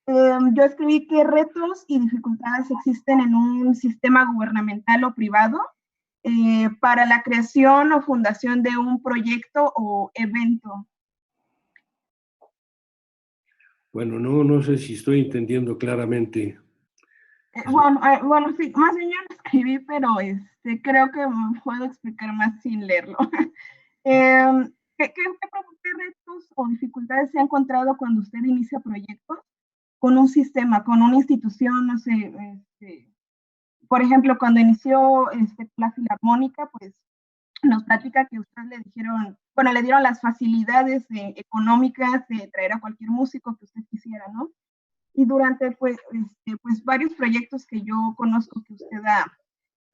yo escribí qué retos y dificultades existen en un sistema gubernamental o privado para la creación o fundación de un proyecto o evento. Bueno, no sé si estoy entendiendo claramente. Bueno, sí, más bien yo lo escribí, pero creo que puedo explicar más sin leerlo. ¿Qué retos o dificultades se ha encontrado cuando usted inicia proyectos con un sistema, con una institución, no sé, por ejemplo, cuando inició la Filarmónica, pues nos platica que ustedes le dijeron, bueno, le dieron las facilidades económicas de traer a cualquier músico que usted quisiera, ¿no? Y durante, pues varios proyectos que yo conozco que usted ha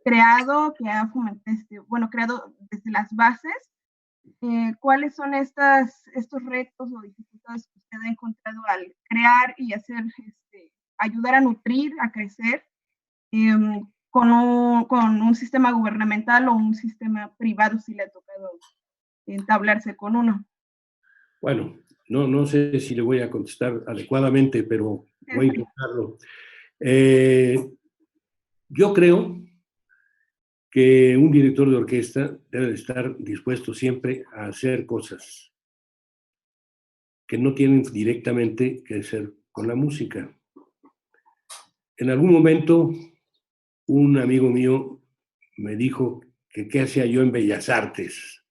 creado, que ha fomentado, creado desde las bases, ¿cuáles son estos retos o dificultades que usted ha encontrado al crear y hacer, ayudar a nutrir, a crecer con un sistema gubernamental o un sistema privado, si le ha tocado entablarse con uno? Bueno, no sé si le voy a contestar adecuadamente, pero voy a intentarlo. Yo creo que un director de orquesta debe estar dispuesto siempre a hacer cosas que no tienen directamente que ver con la música. En algún momento, un amigo mío me dijo que qué hacía yo en Bellas Artes,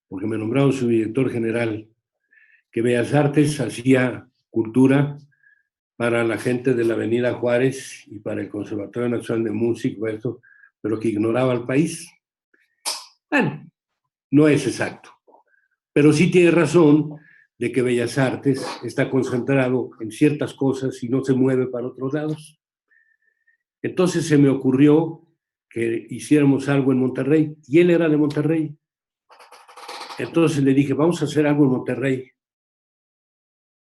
porque me nombraron su director general, que Bellas Artes hacía cultura para la gente de la Avenida Juárez y para el Conservatorio Nacional de Música, pero que ignoraba al país. Bueno, no es exacto, pero sí tiene razón de que Bellas Artes está concentrado en ciertas cosas y no se mueve para otros lados. Entonces se me ocurrió que hiciéramos algo en Monterrey, y él era de Monterrey. Entonces le dije, vamos a hacer algo en Monterrey,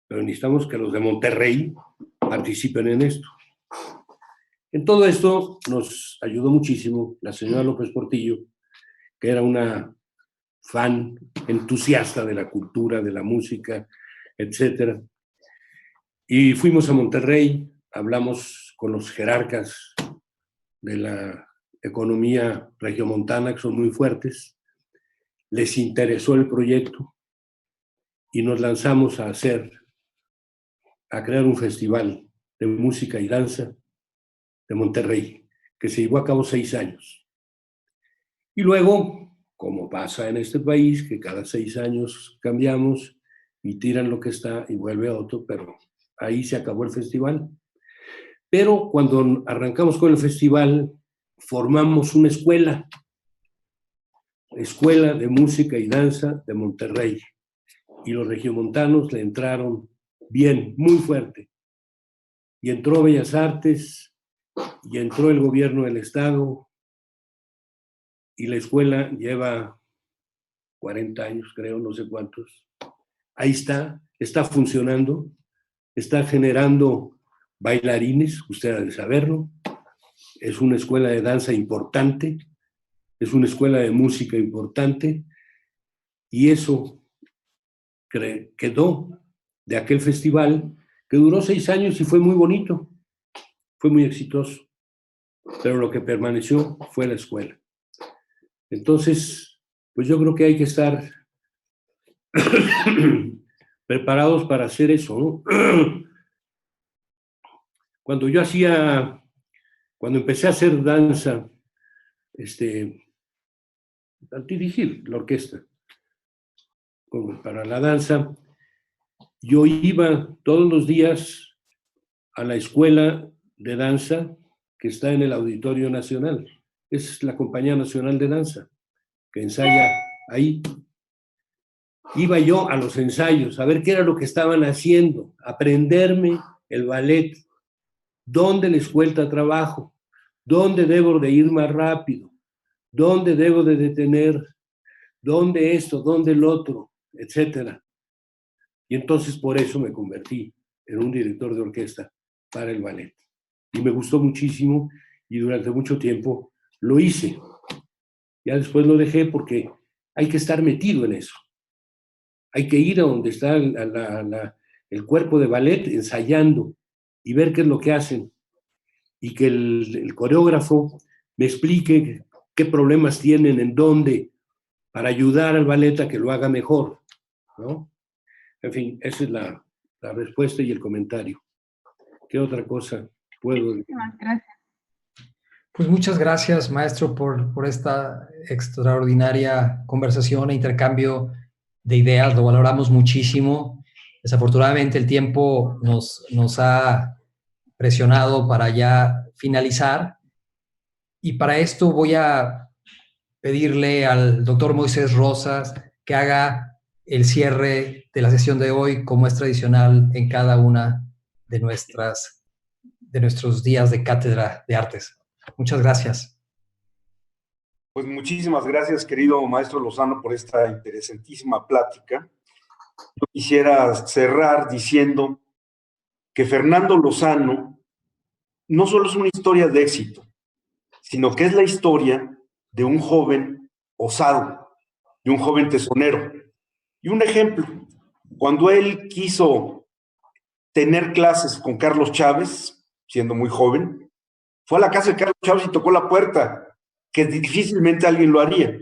pero necesitamos que los de Monterrey participen en esto. En todo esto nos ayudó muchísimo la señora López Portillo, que era una fan entusiasta de la cultura, de la música, etc. Y fuimos a Monterrey, hablamos con los jerarcas de la economía regiomontana, que son muy fuertes, les interesó el proyecto y nos lanzamos a crear un festival de música y danza de Monterrey, que se llevó a cabo 6 años. Y luego, como pasa en este país, que cada 6 años cambiamos y tiran lo que está y vuelve a otro, pero ahí se acabó el festival. Pero cuando arrancamos con el festival, formamos una escuela de música y danza de Monterrey. Y los regiomontanos le entraron bien, muy fuerte. Y entró Bellas Artes, y entró el gobierno del Estado, y la escuela lleva 40 años, creo, no sé cuántos. Ahí está funcionando, está generando bailarines, usted ha de saberlo. Es una escuela de danza importante, es una escuela de música importante, y eso quedó de aquel festival que duró 6 años y fue muy bonito, fue muy exitoso, pero lo que permaneció fue la escuela. Entonces, pues yo creo que hay que estar preparados para hacer eso, ¿no? Cuando empecé a hacer danza, al dirigir la orquesta para la danza, yo iba todos los días a la escuela de danza que está en el Auditorio Nacional. Es la Compañía Nacional de Danza, que ensaya ahí. Iba yo a los ensayos a ver qué era lo que estaban haciendo, aprenderme el ballet, dónde les cuesta trabajo, dónde debo de ir más rápido, dónde debo de detener, dónde esto, dónde el otro, etcétera. Y entonces por eso me convertí en un director de orquesta para el ballet. Y me gustó muchísimo y durante mucho tiempo lo hice. Ya después lo dejé porque hay que estar metido en eso. Hay que ir a donde está el cuerpo de ballet ensayando y ver qué es lo que hacen y que el coreógrafo me explique qué problemas tienen, en dónde, para ayudar al ballet a que lo haga mejor, ¿no? En fin, esa es la respuesta y el comentario. ¿Qué otra cosa puedo decir? Gracias. Pues muchas gracias, maestro, por esta extraordinaria conversación e intercambio de ideas. Lo valoramos muchísimo. Desafortunadamente el tiempo nos ha presionado para ya finalizar. Y para esto voy a pedirle al doctor Moisés Rosas que haga el cierre de la sesión de hoy, como es tradicional en cada una de nuestros días de Cátedra de Artes. Muchas gracias. Pues muchísimas gracias, querido maestro Lozano, por esta interesantísima plática. Yo quisiera cerrar diciendo que Fernando Lozano no solo es una historia de éxito, sino que es la historia de un joven osado, de un joven tesonero. Y un ejemplo, cuando él quiso tener clases con Carlos Chávez, siendo muy joven, fue a la casa de Carlos Chávez y tocó la puerta, que difícilmente alguien lo haría.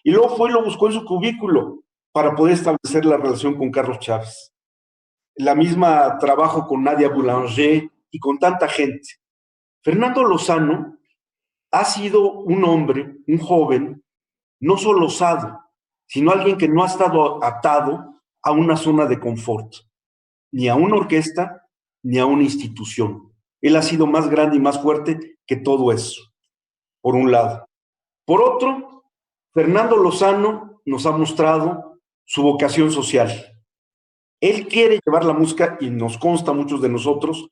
Y luego fue y lo buscó en su cubículo para poder establecer la relación con Carlos Chávez. La misma trabajo con Nadia Boulanger y con tanta gente. Fernando Lozano ha sido un hombre, un joven, no solo osado, sino alguien que no ha estado atado a una zona de confort, ni a una orquesta, ni a una institución. Él ha sido más grande y más fuerte que todo eso, por un lado. Por otro, Fernando Lozano nos ha mostrado su vocación social. Él quiere llevar la música, y nos consta a muchos de nosotros,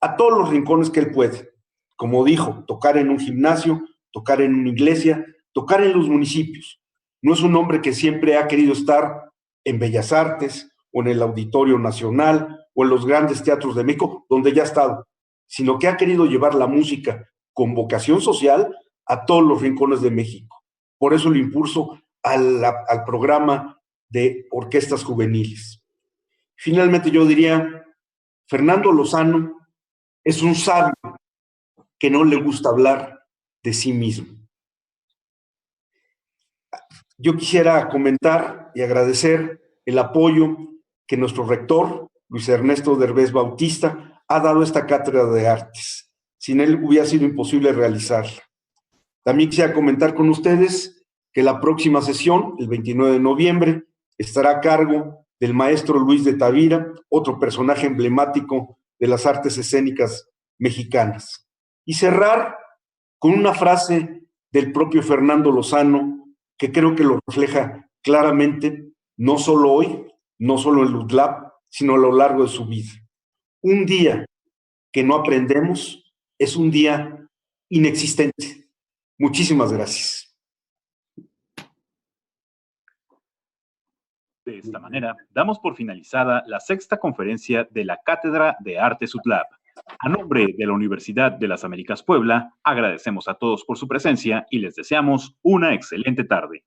a todos los rincones que él puede. Como dijo, tocar en un gimnasio, tocar en una iglesia, tocar en los municipios. No es un hombre que siempre ha querido estar en Bellas Artes, o en el Auditorio Nacional, o en los grandes teatros de México, donde ya ha estado, sino que ha querido llevar la música con vocación social a todos los rincones de México. Por eso le impulso al programa de orquestas juveniles. Finalmente yo diría, Fernando Lozano es un sabio que no le gusta hablar de sí mismo. Yo quisiera comentar y agradecer el apoyo que nuestro rector, Luis Ernesto Derbez Bautista, ha dado a esta cátedra de artes. Sin él hubiera sido imposible realizarla. También quisiera comentar con ustedes que la próxima sesión, el 29 de noviembre, estará a cargo del maestro Luis de Tavira, otro personaje emblemático de las artes escénicas mexicanas. Y cerrar con una frase del propio Fernando Lozano, que creo que lo refleja claramente, no solo hoy, no solo en UTLAP, sino a lo largo de su vida. Un día que no aprendemos es un día inexistente. Muchísimas gracias. De esta manera, damos por finalizada la sexta conferencia de la Cátedra de Artes UTLAP. A nombre de la Universidad de las Américas Puebla, agradecemos a todos por su presencia y les deseamos una excelente tarde.